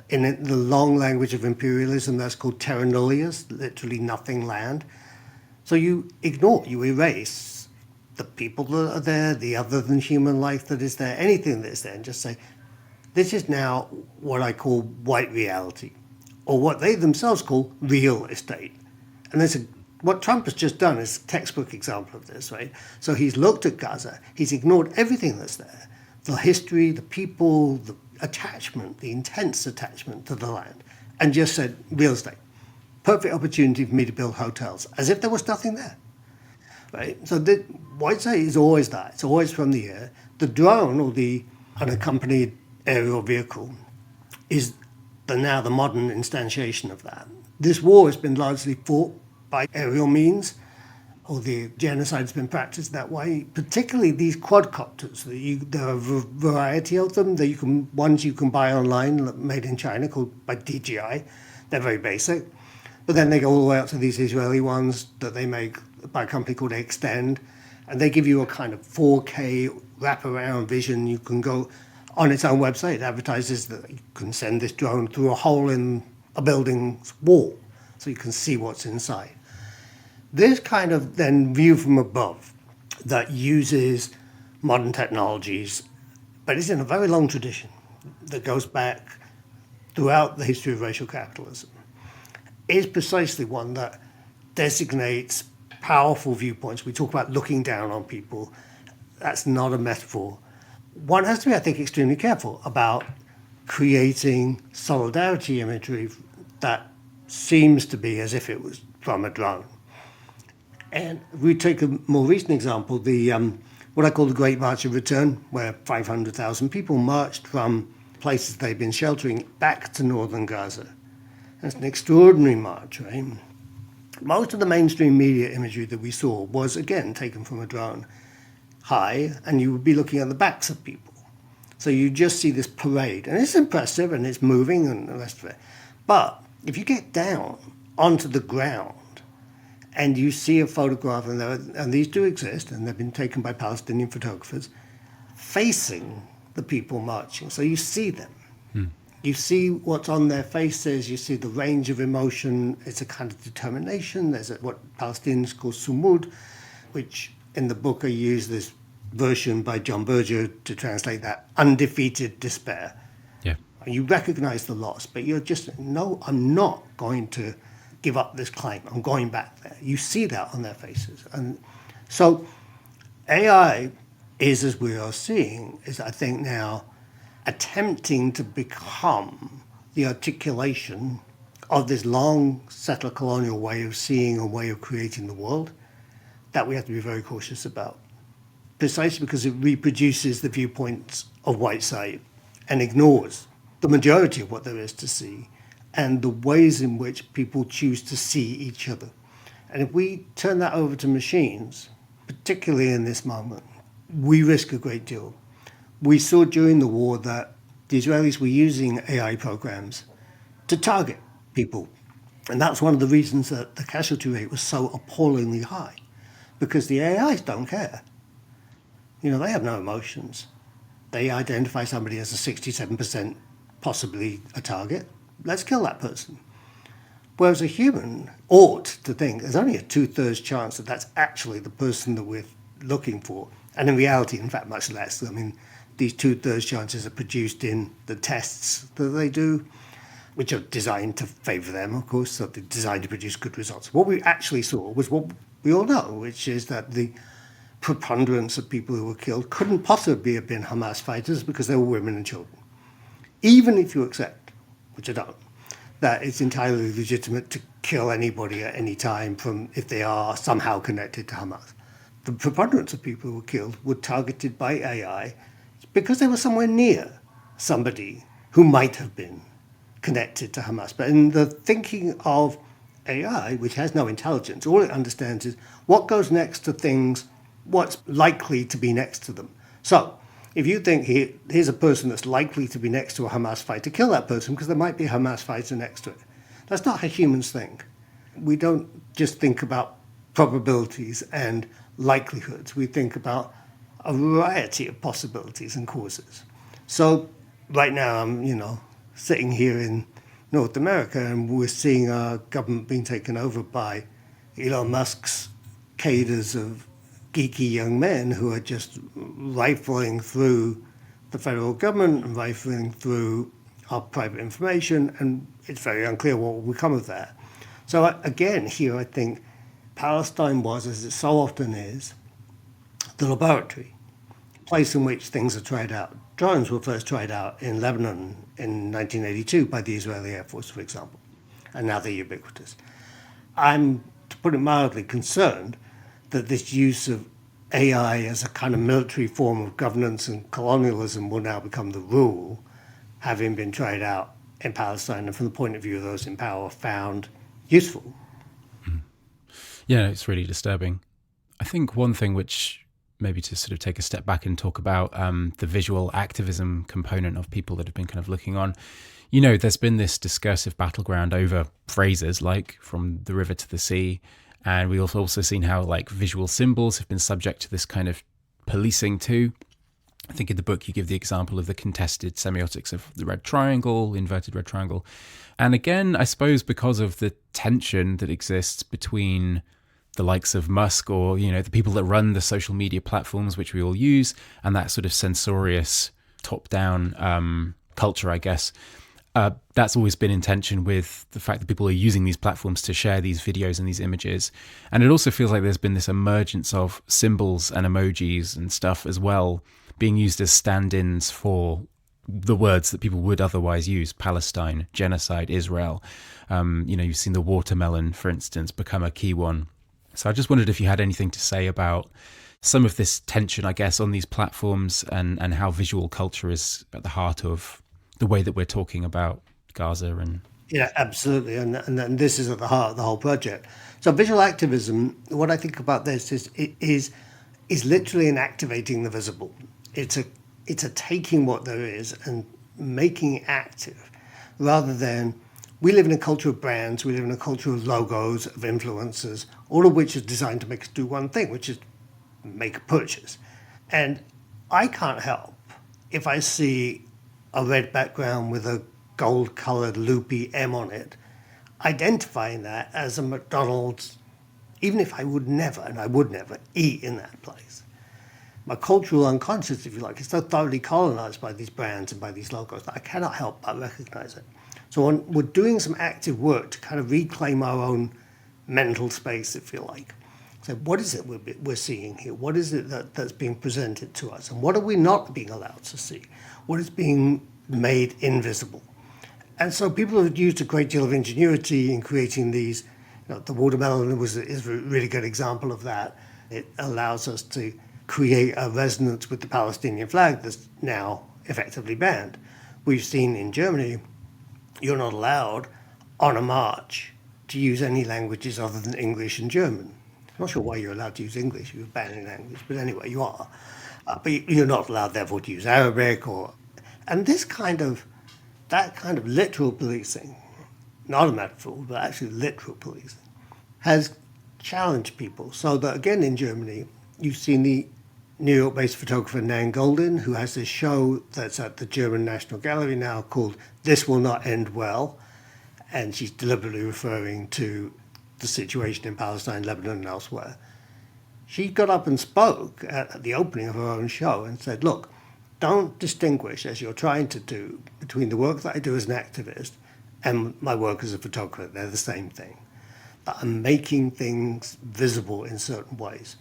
In the long language of imperialism, that's called terra nullius, literally nothing land. So you ignore, you erase the people that are there, the other than human life that is there, anything that is there, and just say, this is now what I call white reality, or what they themselves call real estate. And what Trump has just done is a textbook example of this, right? So he's looked at Gaza, he's ignored everything that's there, the history, the people, the attachment, the intense attachment to the land, and just said, real estate, perfect opportunity for me to build hotels, as if there was nothing there, right? So white sight is always that. It's always from the air. The drone or the unaccompanied aerial vehicle is now the modern instantiation of that. This war has been largely fought by aerial means, or the genocide has been practiced that way, particularly these quadcopters. There are a variety of them. Ones you can buy online, made in China, called by DJI. They're very basic. But then they go all the way up to these Israeli ones that they make by a company called Extend. And they give you a kind of 4K wraparound vision. You can go on its own website. It advertises that you can send this drone through a hole in a building's wall so you can see what's inside. This kind of then view from above that uses modern technologies, but it's in a very long tradition that goes back throughout the history of racial capitalism, is precisely one that designates powerful viewpoints. We talk about looking down on people. That's not a metaphor. One has to be, I think, extremely careful about creating solidarity imagery that seems to be as if it was from a drone. And we take a more recent example, the what I call the Great March of Return, where 500,000 people marched from places they've been sheltering back to northern Gaza. That's an extraordinary march, right? Most of the mainstream media imagery that we saw was, again, taken from a drone, high, and you would be looking at the backs of people. So you just see this parade, and it's impressive, and it's moving, and the rest of it. But if you get down onto the ground, and you see a photograph, and these do exist, and they've been taken by Palestinian photographers, facing the people marching. So you see them. You see what's on their faces, you see the range of emotion. It's a kind of determination. There's what Palestinians call sumud, which in the book I use this version by John Berger to translate that, undefeated despair. Yeah. You recognize the loss, but you're just, no, I'm not going to give up this claim. I'm going back there. You see that on their faces. And so AI is, as we are seeing, is I think now attempting to become the articulation of this long settler colonial way of seeing and way of creating the world that we have to be very cautious about, precisely because it reproduces the viewpoints of white side and ignores the majority of what there is to see and the ways in which people choose to see each other. And if we turn that over to machines, particularly in this moment, we risk a great deal. We saw during the war that the Israelis were using AI programs to target people. And that's one of the reasons that the casualty rate was so appallingly high, because the AIs don't care. You know, they have no emotions. They identify somebody as a 67% possibly a target. Let's kill that person. Whereas a human ought to think there's only a 2/3 chance that that's actually the person that we're looking for. And in reality, in fact, much less. I mean, these 2/3 chances are produced in the tests that they do, which are designed to favor them, of course, so they're designed to produce good results. What we actually saw was what we all know, which is that the preponderance of people who were killed couldn't possibly have been Hamas fighters because they were women and children. Even if you accept, which I don't, that it's entirely legitimate to kill anybody at any time from if they are somehow connected to Hamas. The preponderance of people who were killed were targeted by AI because they were somewhere near somebody who might have been connected to Hamas. But in the thinking of AI, which has no intelligence, all it understands is what goes next to things, what's likely to be next to them. So if you think here's a person that's likely to be next to a Hamas fighter, kill that person because there might be a Hamas fighter next to it. That's not how humans think. We don't just think about probabilities and likelihoods. We think about a variety of possibilities and causes. So right now I'm, sitting here in North America and we're seeing our government being taken over by Elon Musk's cadres of geeky young men who are just rifling through the federal government and rifling through our private information, and it's very unclear what will become of that. So again, here I think Palestine was, as it so often is, the laboratory, place in which things are tried out. Drones were first tried out in Lebanon in 1982 by the Israeli Air Force, for example, and now they're ubiquitous. I'm, to put it mildly, concerned that this use of AI as a kind of military form of governance and colonialism will now become the rule, having been tried out in Palestine and from the point of view of those in power, found useful. Yeah, it's really disturbing. I think one thing which maybe to sort of take a step back and talk about the visual activism component of people that have been kind of looking on. You know, there's been this discursive battleground over phrases like from the river to the sea. And we've also seen how like visual symbols have been subject to this kind of policing too. I think in the book you give the example of the contested semiotics of the red triangle, inverted red triangle. And again, I suppose because of the tension that exists between the likes of Musk or, you know, the people that run the social media platforms which we all use, and that sort of censorious top-down culture, I guess, that's always been in tension with the fact that people are using these platforms to share these videos and these images. And it also feels like there's been this emergence of symbols and emojis and stuff as well being used as stand-ins for the words that people would otherwise use: Palestine, genocide, Israel. You know, you've seen the watermelon, for instance, become a key one. So I just wondered if you had anything to say about some of this tension, I guess, on these platforms and how visual culture is at the heart of the way that we're talking about Gaza. And yeah, absolutely. And this is at the heart of the whole project. So visual activism, what I think about this is literally an activating the visible. It's a taking what there is and making it active, rather than, we live in a culture of brands, we live in a culture of logos, of influencers, all of which is designed to make us do one thing, which is make a purchase. And I can't help if I see a red background with a gold-colored loopy M on it, identifying that as a McDonald's, even if I would never eat in that place. My cultural unconscious, if you like, is so thoroughly colonized by these brands and by these logos that I cannot help but recognize it. So we're doing some active work to kind of reclaim our own mental space, if you like. So what is it we're seeing here? What is it that's being presented to us? And what are we not being allowed to see? What is being made invisible? And so people have used a great deal of ingenuity in creating these. You know, the watermelon is a really good example of that. It allows us to create a resonance with the Palestinian flag that's now effectively banned. We've seen in Germany, you're not allowed on a march to use any languages other than English and German. I'm not sure why you're allowed to use English, you're banning language, but anyway, you are. But you're not allowed, therefore, to use Arabic and that kind of literal policing, not a metaphor, but actually literal policing, has challenged people. So that, again, in Germany, you've seen the New York-based photographer Nan Goldin, who has this show that's at the German National Gallery now called This Will Not End Well, and she's deliberately referring to the situation in Palestine, Lebanon, and elsewhere. She got up and spoke at the opening of her own show and said, look, don't distinguish, as you're trying to do, between the work that I do as an activist and my work as a photographer. They're the same thing. I'm making things visible in certain ways,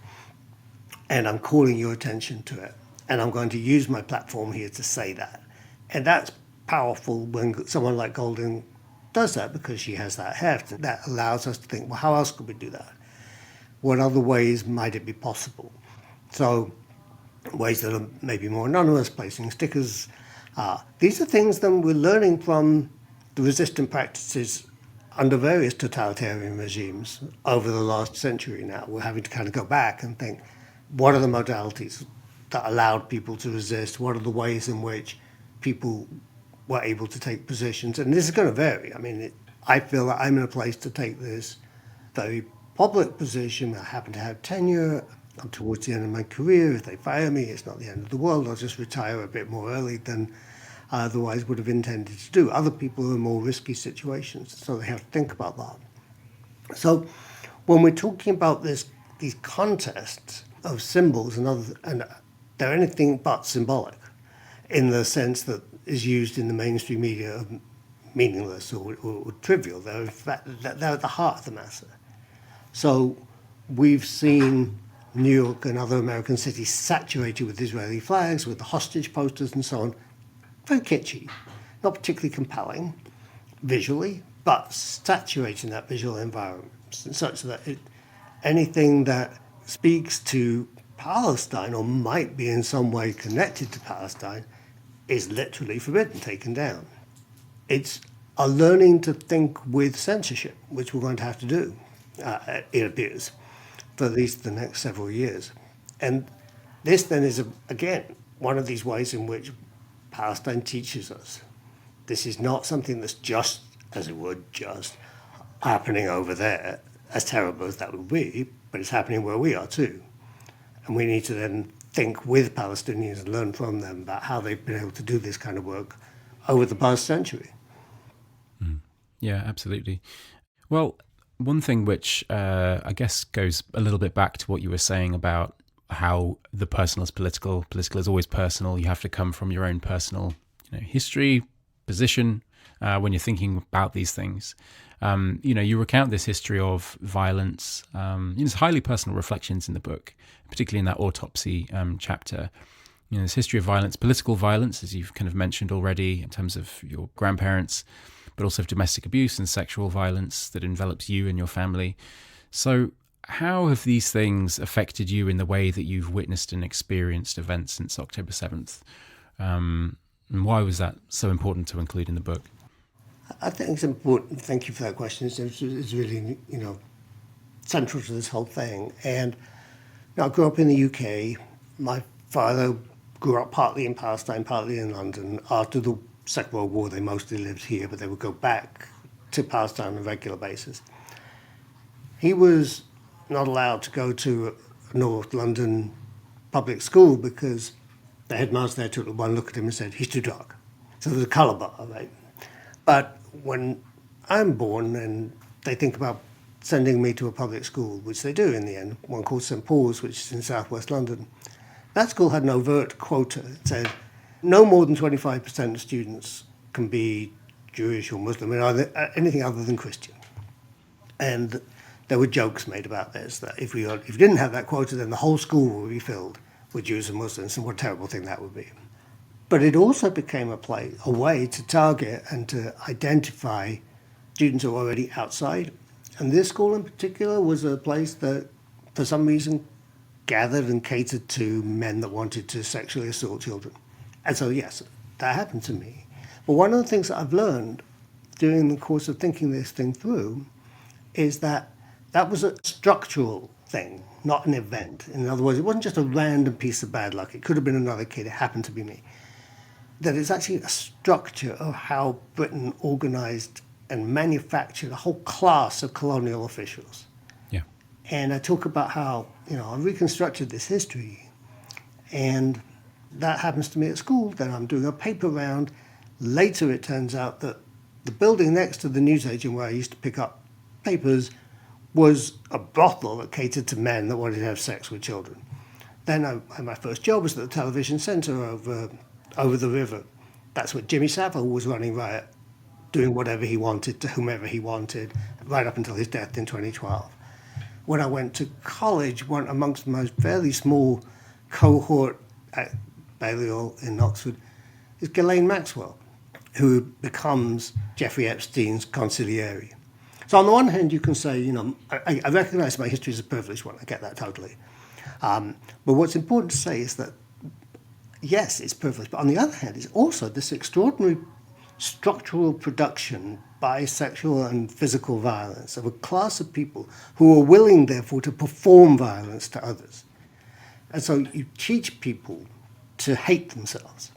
and I'm calling your attention to it, and I'm going to use my platform here to say that. And that's powerful when someone like Goldin does that, because she has that heft. That allows us to think, well, how else could we do that? What other ways might it be possible? So ways that are maybe more anonymous, placing stickers. These are things that we're learning from the resistant practices under various totalitarian regimes over the last century now. We're having to kind of go back and think, what are the modalities that allowed people to resist? What are the ways in which people were able to take positions? And this is going to vary. I mean, I feel that I'm in a place to take this very public position. I happen to have tenure. I'm towards the end of my career. If they fire me, it's not the end of the world. I'll just retire a bit more early than I otherwise would have intended to do. Other people are in more risky situations, so they have to think about that. So when we're talking about these contests of symbols and they're anything but symbolic in the sense that is used in the mainstream media of meaningless or trivial. They're at the heart of the matter. So we've seen New York and other American cities saturated with Israeli flags, with the hostage posters and so on. Very kitschy, not particularly compelling visually, but saturating that visual environment such that anything that speaks to Palestine or might be in some way connected to Palestine is literally forbidden, taken down. It's a learning to think with censorship, which we're going to have to do, it appears, for at least the next several years. And this then is, again, one of these ways in which Palestine teaches us. This is not something that's just, as it would, just happening over there, as terrible as that would be, but it's happening where we are too. And we need to then think with Palestinians and learn from them about how they've been able to do this kind of work over the past century. Yeah, absolutely. Well, one thing which I guess goes a little bit back to what you were saying about how the personal is political. Political is always personal. You have to come from your own personal, history, position when you're thinking about these things. You recount this history of violence. There's highly personal reflections in the book, particularly in that autopsy chapter. This history of violence, political violence, as you've kind of mentioned already, in terms of your grandparents, but also of domestic abuse and sexual violence that envelops you and your family. So how have these things affected you in the way that you've witnessed and experienced events since October 7th? And why was that so important to include in the book? I think it's important. Thank you for that question. It's really, central to this whole thing. And I grew up in the UK. My father grew up partly in Palestine, partly in London. After the Second World War, they mostly lived here, but they would go back to Palestine on a regular basis. He was not allowed to go to a North London public school because the headmaster there took one look at him and said, he's too dark. So there's a colour bar, right? But when I'm born and they think about sending me to a public school, which they do in the end, one called St Paul's, which is in southwest London, that school had an overt quota. It said no more than 25% of students can be Jewish or Muslim or anything other than Christian. And there were jokes made about this, that if we didn't have that quota, then the whole school would be filled with Jews and Muslims, and what a terrible thing that would be. But it also became a way to target and to identify students who were already outside. And this school in particular was a place that, for some reason, gathered and catered to men that wanted to sexually assault children. And so, yes, that happened to me. But one of the things that I've learned during the course of thinking this thing through is that that was a structural thing, not an event. In other words, it wasn't just a random piece of bad luck. It could have been another kid. It happened to be me. That it's actually a structure of how Britain organized and manufactured a whole class of colonial officials. Yeah. And I talk about how, I reconstructed this history, and that happens to me at school. Then I'm doing a paper round. Later, it turns out that the building next to the newsagent where I used to pick up papers was a brothel that catered to men that wanted to have sex with children. Then my first job was at the television centre over the river. That's what Jimmy Savile was running riot, doing whatever he wanted to whomever he wanted, right up until his death in 2012. When I went to college, one amongst the most fairly small cohort at Balliol in Oxford is Ghislaine Maxwell, who becomes Jeffrey Epstein's consigliere. So on the one hand, you can say, I recognise my history is a privileged one. I get that totally. But what's important to say is that, yes, it's privileged. But on the other hand, it's also this extraordinary structural production by sexual and physical violence of a class of people who are willing, therefore, to perform violence to others. And so you teach people to hate themselves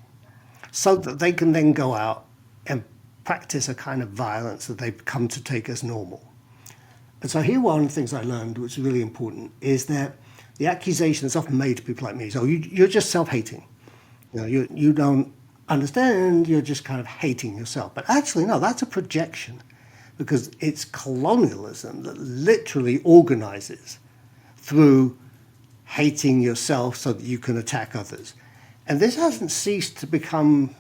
so that they can then go out and practice a kind of violence that they've come to take as normal. And so here one of the things I learned, which is really important, is that the accusation is often made to people like me, so you're just self-hating. You don't understand, you're just kind of hating yourself. But actually, no, that's a projection, because it's colonialism that literally organizes through hating yourself so that you can attack others. And this hasn't ceased to become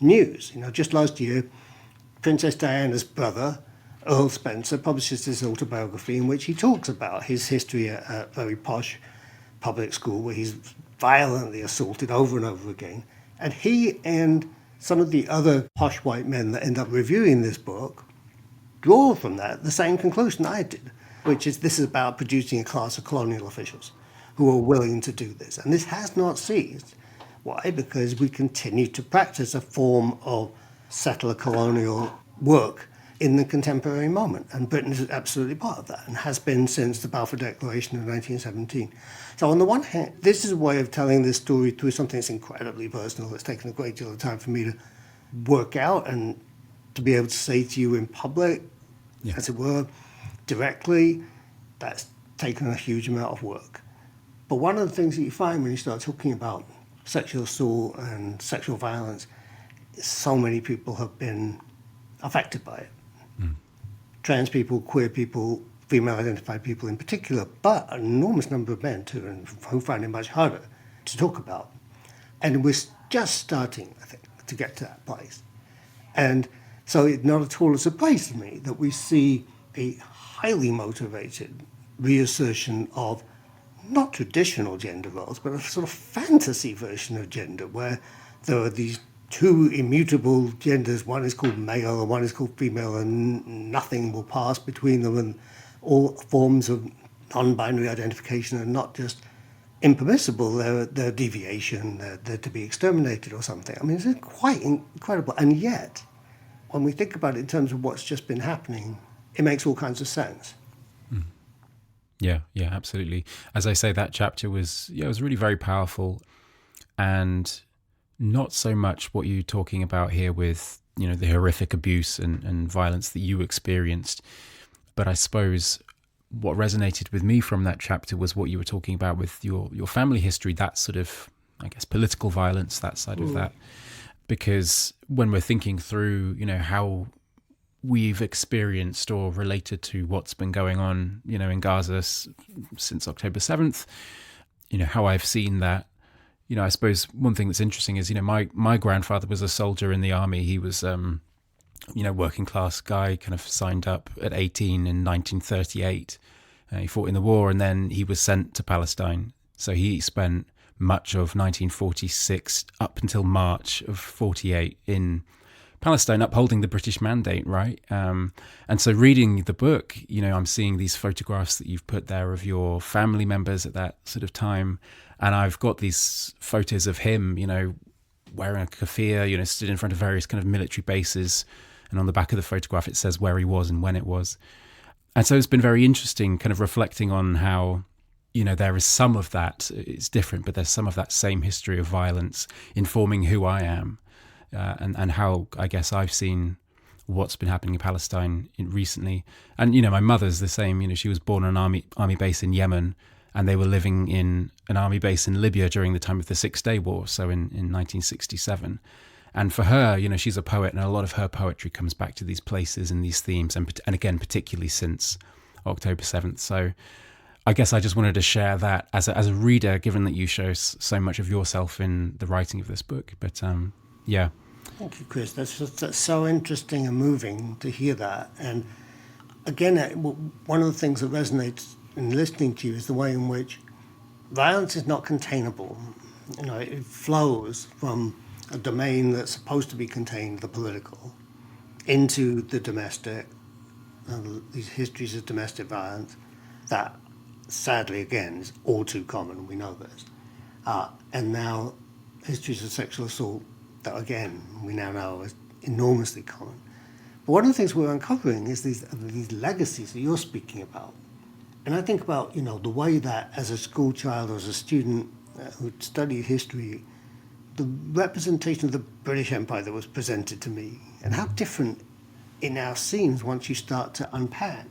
news. Just last year, Princess Diana's brother, Earl Spencer, publishes his autobiography in which he talks about his history at a very posh public school where he's violently assaulted over and over again. And he and some of the other posh white men that end up reviewing this book draw from that the same conclusion I did, which is this is about producing a class of colonial officials who are willing to do this. And this has not ceased. Why? Because we continue to practice a form of settler colonial work in the contemporary moment. And Britain is absolutely part of that and has been since the Balfour Declaration of 1917. So on the one hand, this is a way of telling this story through something that's incredibly personal. It's taken a great deal of time for me to work out and to be able to say to you in public, as it were, directly, that's taken a huge amount of work. But one of the things that you find when you start talking about sexual assault and sexual violence is so many people have been affected by it. Trans people, queer people, female-identified people in particular, but an enormous number of men too, and who find it much harder to talk about. And we're just starting, I think, to get to that place. And so it's not at all a surprise to me that we see a highly motivated reassertion of not traditional gender roles, but a sort of fantasy version of gender, where there are these two immutable genders. One is called male and one is called female, and nothing will pass between them, and all forms of non-binary identification are not just impermissible, they're deviation, they're to be exterminated or something. I mean, it's quite incredible. And yet, when we think about it in terms of what's just been happening, it makes all kinds of sense. Yeah, absolutely. As I say, that chapter was really very powerful, and not so much what you're talking about here with, the horrific abuse and violence that you experienced. But I suppose what resonated with me from that chapter was what you were talking about with your family history, that sort of, I guess, political violence, that side of that. Because when we're thinking through, how we've experienced or related to what's been going on, in Gaza since October 7th, how I've seen that, I suppose one thing that's interesting is, my grandfather was a soldier in the army. He was, working class guy, kind of signed up at 18 in 1938. He fought in the war, and then he was sent to Palestine. So he spent much of 1946 up until March of 48 in Palestine, upholding the British mandate, right? And so reading the book, I'm seeing these photographs that you've put there of your family members at that sort of time. And I've got these photos of him, wearing a keffiyeh, stood in front of various kind of military bases. And on the back of the photograph, it says where he was and when it was. And so it's been very interesting kind of reflecting on how, there is some of that, it's different, but there's some of that same history of violence informing who I am. And how, I guess, I've seen what's been happening in Palestine recently. And, my mother's the same. She was born on an army base in Yemen, and they were living in an army base in Libya during the time of the Six-Day War, so in 1967. And for her, she's a poet, and a lot of her poetry comes back to these places and these themes, and again, particularly since October 7th. So I guess I just wanted to share that as a reader, given that you show so much of yourself in the writing of this book. But, yeah. Thank you, Chris. That's so interesting and moving to hear that. And again, one of the things that resonates in listening to you is the way in which violence is not containable. It flows from a domain that's supposed to be contained, the political, into the domestic, these histories of domestic violence that, sadly, again, is all too common. We know this. And now histories of sexual assault that, again, we now know is enormously common. But one of the things we're uncovering is these legacies that you're speaking about. And I think about, the way that as a school child or as a student who studied history, the representation of the British Empire that was presented to me, and how different it now seems once you start to unpack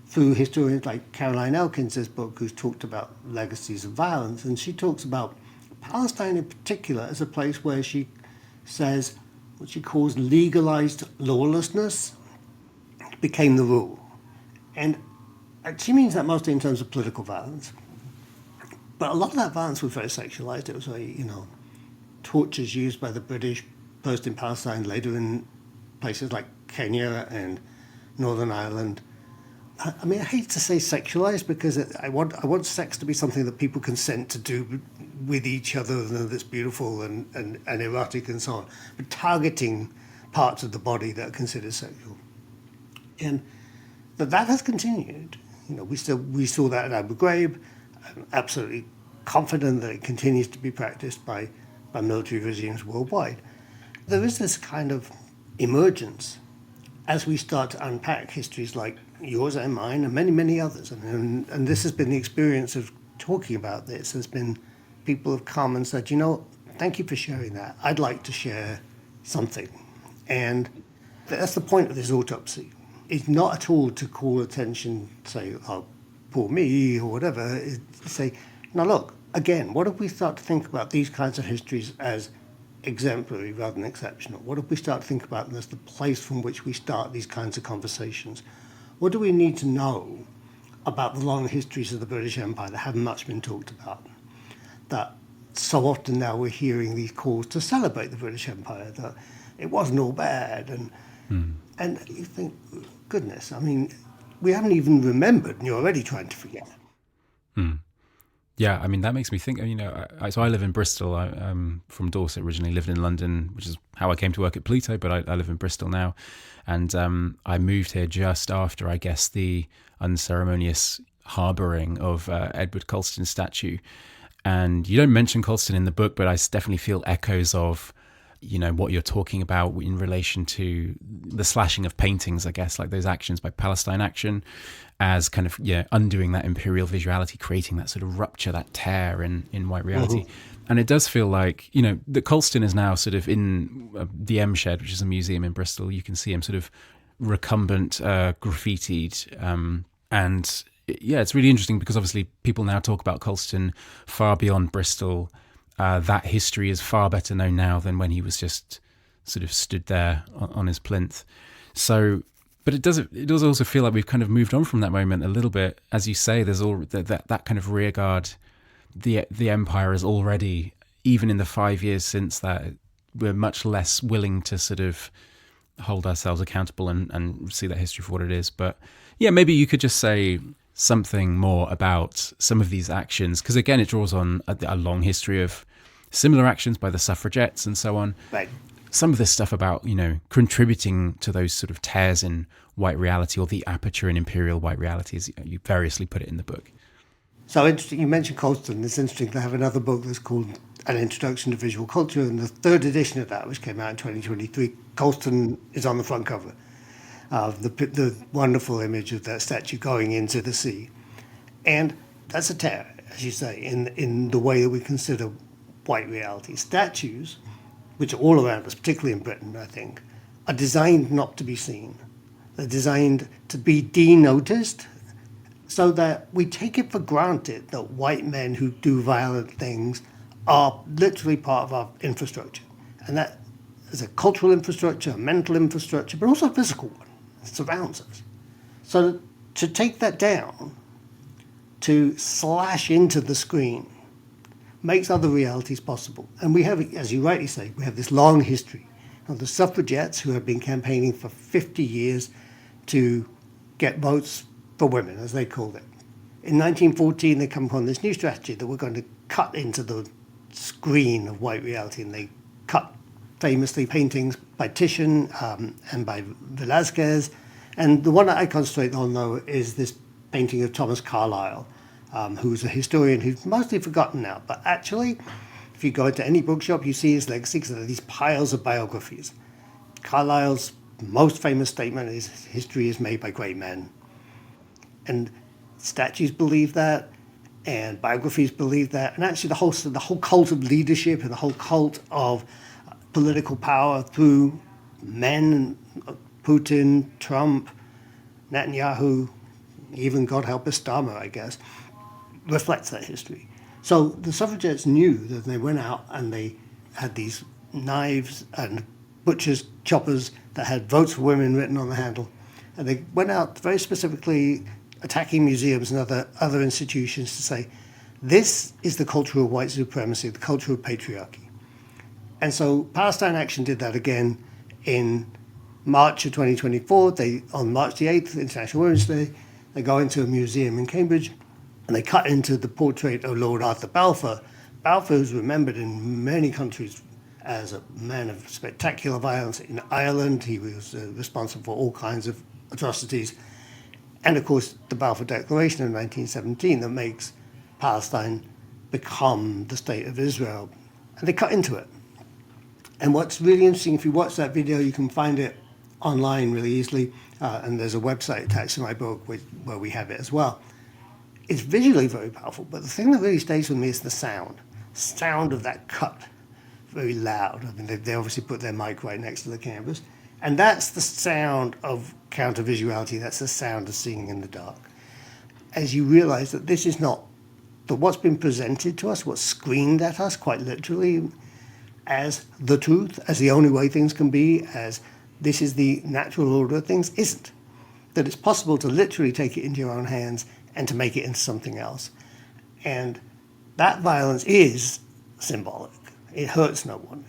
through historians like Caroline Elkins's book, who's talked about legacies of violence. And she talks about Palestine in particular as a place where she says what she calls legalized lawlessness became the rule. And she means that mostly in terms of political violence. But a lot of that violence was very sexualized. It was very, tortures used by the British, first in Palestine, later in places like Kenya and Northern Ireland. I mean, I hate to say sexualized because I want sex to be something that people consent to do with each other that's beautiful and erotic and so on, but targeting parts of the body that are considered sexual. And that has continued. We saw that at Abu Ghraib. I'm absolutely confident that it continues to be practiced by by military regimes worldwide. There is this kind of emergence as we start to unpack histories like yours and mine and many, many others. And this has been the experience of talking about this. There's been people have come and said, thank you for sharing that. I'd like to share something. And that's the point of this autopsy. It's not at all to call attention, say, oh, poor me or whatever. It's to say, now look, again, what if we start to think about these kinds of histories as exemplary rather than exceptional? What if we start to think about them as the place from which we start these kinds of conversations? What do we need to know about the long histories of the British Empire that haven't much been talked about? That so often now we're hearing these calls to celebrate the British Empire, that it wasn't all bad. And you think, goodness, I mean, we haven't even remembered and you're already trying to forget. Yeah, I mean, that makes me think, so I live in Bristol. I'm from Dorset originally, lived in London, which is how I came to work at Pluto, but I live in Bristol now. And I moved here just after, I guess, the unceremonious harbouring of Edward Colston's statue. And you don't mention Colston in the book, but I definitely feel echoes of, what you're talking about in relation to the slashing of paintings, I guess, like those actions by Palestine Action as kind of, undoing that imperial visuality, creating that sort of rupture, that tear in white reality. And it does feel like, that Colston is now sort of in the M Shed, which is a museum in Bristol. You can see him sort of recumbent, graffitied. And it's really interesting because obviously people now talk about Colston far beyond Bristol. That history is far better known now than when he was just sort of stood there on his plinth. So, but it does also feel like we've kind of moved on from that moment a little bit. As you say, there's all that kind of rearguard. The empire is already, even in the 5 years since that, we're much less willing to sort of hold ourselves accountable and see that history for what it is. But yeah, maybe you could just say something more about some of these actions, because again, it draws on a long history of similar actions by the suffragettes and so on. Right. Some of this stuff about, contributing to those sort of tears in white reality, or the aperture in imperial white reality, as you variously put it in the book. So interesting, you mentioned Colston. It's interesting to have another book that's called An Introduction to Visual Culture, and the third edition of that, which came out in 2023, Colston is on the front cover. The wonderful image of that statue going into the sea. And that's a tear, as you say, in the way that we consider white reality. Statues, which are all around us, particularly in Britain, I think, are designed not to be seen. They're designed to be denoticed, so that we take it for granted that white men who do violent things are literally part of our infrastructure. And that is a cultural infrastructure, a mental infrastructure, but also a physical one. It surrounds us. So to take that down, to slash into the screen, makes other realities possible. And we have, as you rightly say, we have this long history of the suffragettes who have been campaigning for 50 years to get votes for women, as they called it. In 1914, they come upon this new strategy that we're going to cut into the screen of white reality, and they cut famously paintings by Titian and by Velázquez. And the one that I concentrate on, though, is this painting of Thomas Carlyle, who's a historian who's mostly forgotten now. But actually, if you go into any bookshop, you see his legacy, because there are these piles of biographies. Carlyle's most famous statement is, history is made by great men. And statues believe that, and biographies believe that. And actually, the whole cult of leadership and the whole cult of political power through men, Putin, Trump, Netanyahu, even, God help us, Starmer, I guess, reflects that history. So the suffragettes knew that they went out and they had these knives and butchers, choppers that had votes for women written on the handle. And they went out very specifically attacking museums and other institutions to say, this is the culture of white supremacy, the culture of patriarchy. And so Palestine Action did that again in March of 2024. On March the 8th, International Women's Day, they go into a museum in Cambridge and they cut into the portrait of Lord Arthur Balfour. Balfour is remembered in many countries as a man of spectacular violence. In Ireland, he was responsible for all kinds of atrocities. And of course, the Balfour Declaration of 1917 that makes Palestine become the state of Israel And they cut into it. And what's really interesting, if you watch that video, you can find it online really easily. And there's a website attached to my book where we have it as well. It's visually very powerful, but the thing that really stays with me is the sound of that cut. Very loud. I mean, they obviously put their mic right next to the canvas. And that's the sound of counter-visuality. That's the sound of seeing in the dark. As you realize that this is not what's been presented to us, what's screamed at us quite literally as the truth, as the only way things can be, as this is the natural order of things, isn't. That it's possible to literally take it into your own hands and to make it into something else. And that violence is symbolic. It hurts no one.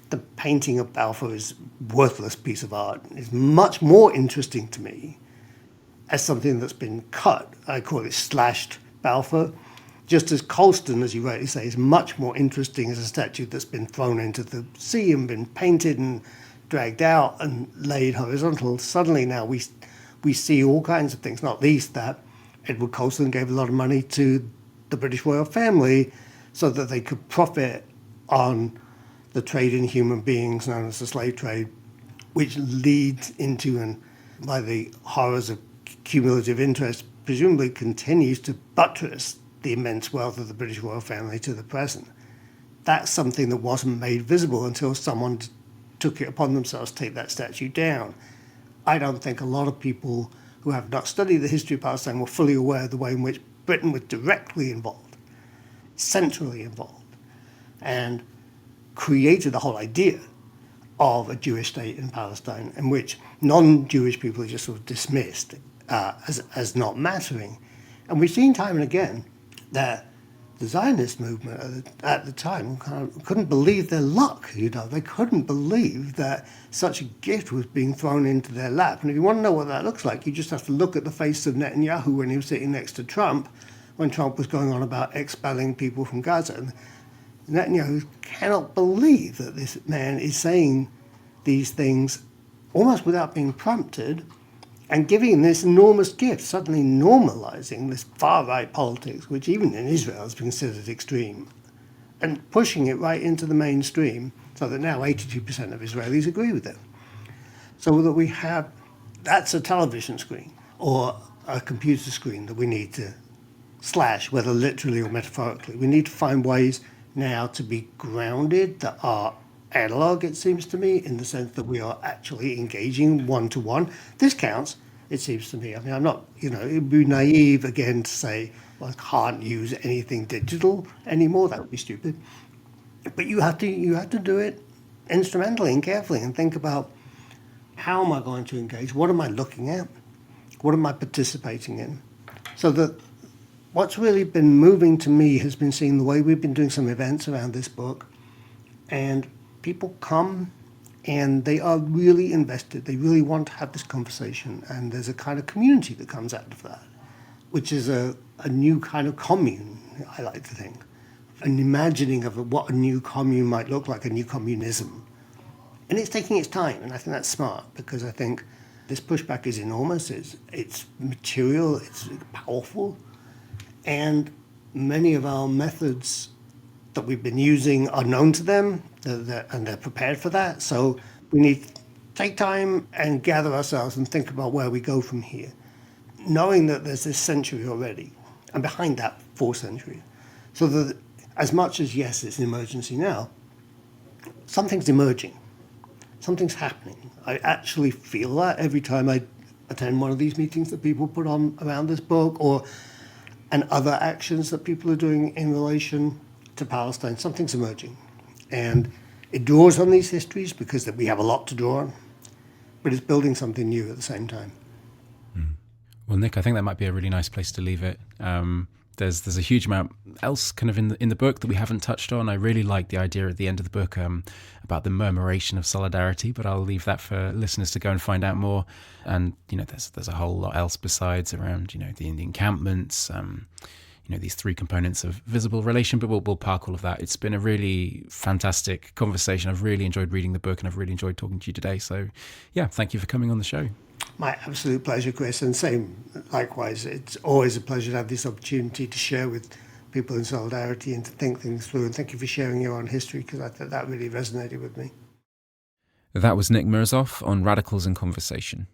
The painting of Balfour is a worthless piece of art. It's much more interesting to me as something that's been cut. I call it slashed Balfour. Just as Colston, as you rightly say, is much more interesting as a statue that's been thrown into the sea and been painted and dragged out and laid horizontal. Suddenly now we see all kinds of things, not least that Edward Colston gave a lot of money to the British royal family so that they could profit on the trade in human beings known as the slave trade, which leads into, and by the horrors of cumulative interest, presumably continues to buttress the immense wealth of the British royal family to the present. That's something that wasn't made visible until someone took it upon themselves to take that statue down. I don't think a lot of people who have not studied the history of Palestine were fully aware of the way in which Britain was directly involved, centrally involved, and created the whole idea of a Jewish state in Palestine, in which non-Jewish people are just sort of dismissed as not mattering. And we've seen time and again that the Zionist movement at the time couldn't believe their luck, They couldn't believe that such a gift was being thrown into their lap. And if you want to know what that looks like, you just have to look at the face of Netanyahu when he was sitting next to Trump, when Trump was going on about expelling people from Gaza. And Netanyahu cannot believe that this man is saying these things almost without being prompted, and giving this enormous gift, suddenly normalizing this far-right politics, which even in Israel has been considered extreme, and pushing it right into the mainstream, so that now 82% of Israelis agree with it. So that we have, that's a television screen or a computer screen that we need to slash, whether literally or metaphorically. We need to find ways now to be grounded that are analog, it seems to me, in the sense that we are actually engaging one-to-one. This counts, it seems to me. I mean, I'm not, it would be naive again to say, well, I can't use anything digital anymore. That would be stupid. But you have to do it instrumentally and carefully and think about, how am I going to engage? What am I looking at? What am I participating in? So that what's really been moving to me has been seeing the way we've been doing some events around this book, and people come and they are really invested. They really want to have this conversation, and there's a kind of community that comes out of that, which is a new kind of commune, I like to think. An imagining of what a new commune might look like, a new communism. And it's taking its time, and I think that's smart, because I think this pushback is enormous, it's material, it's powerful, and many of our methods that we've been using are known to them, and they're prepared for that. So we need to take time and gather ourselves and think about where we go from here, knowing that there's this century already, and behind that, 4 centuries. So that as much as, yes, it's an emergency now, something's emerging. Something's happening. I actually feel that every time I attend one of these meetings that people put on around this book, and other actions that people are doing in relation to Palestine. Something's emerging. And it draws on these histories because we have a lot to draw on, but it's building something new at the same time. Well, Nick, I think that might be a really nice place to leave it. There's a huge amount else kind of in the book that we haven't touched on. I really like the idea at the end of the book about the murmuration of solidarity, but I'll leave that for listeners to go and find out more. And there's a whole lot else besides around the encampments, these 3 components of visible relation. But we'll park all of that. It's been a really fantastic conversation. I've really enjoyed reading the book, and I've really enjoyed talking to you today. So, yeah, thank you for coming on the show. My absolute pleasure, Chris, and same likewise. It's always a pleasure to have this opportunity to share with people in solidarity and to think things through. And thank you for sharing your own history, because I thought that really resonated with me. That was Nick Mirzoeff on Radicals in Conversation.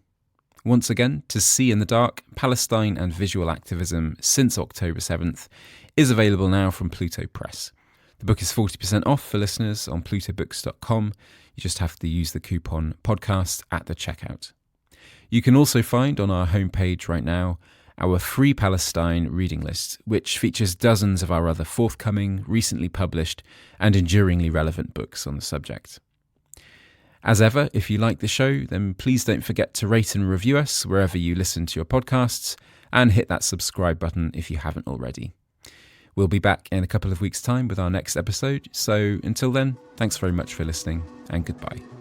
Once again, To See in the Dark, Palestine and Visual Activism Since October 7th is available now from Pluto Press. The book is 40% off for listeners on plutobooks.com. You just have to use the coupon podcast at the checkout. You can also find on our homepage right now our free Palestine reading list, which features dozens of our other forthcoming, recently published and enduringly relevant books on the subject. As ever, if you like the show, then please don't forget to rate and review us wherever you listen to your podcasts, and hit that subscribe button if you haven't already. We'll be back in a couple of weeks' time with our next episode, so until then, thanks very much for listening, and goodbye.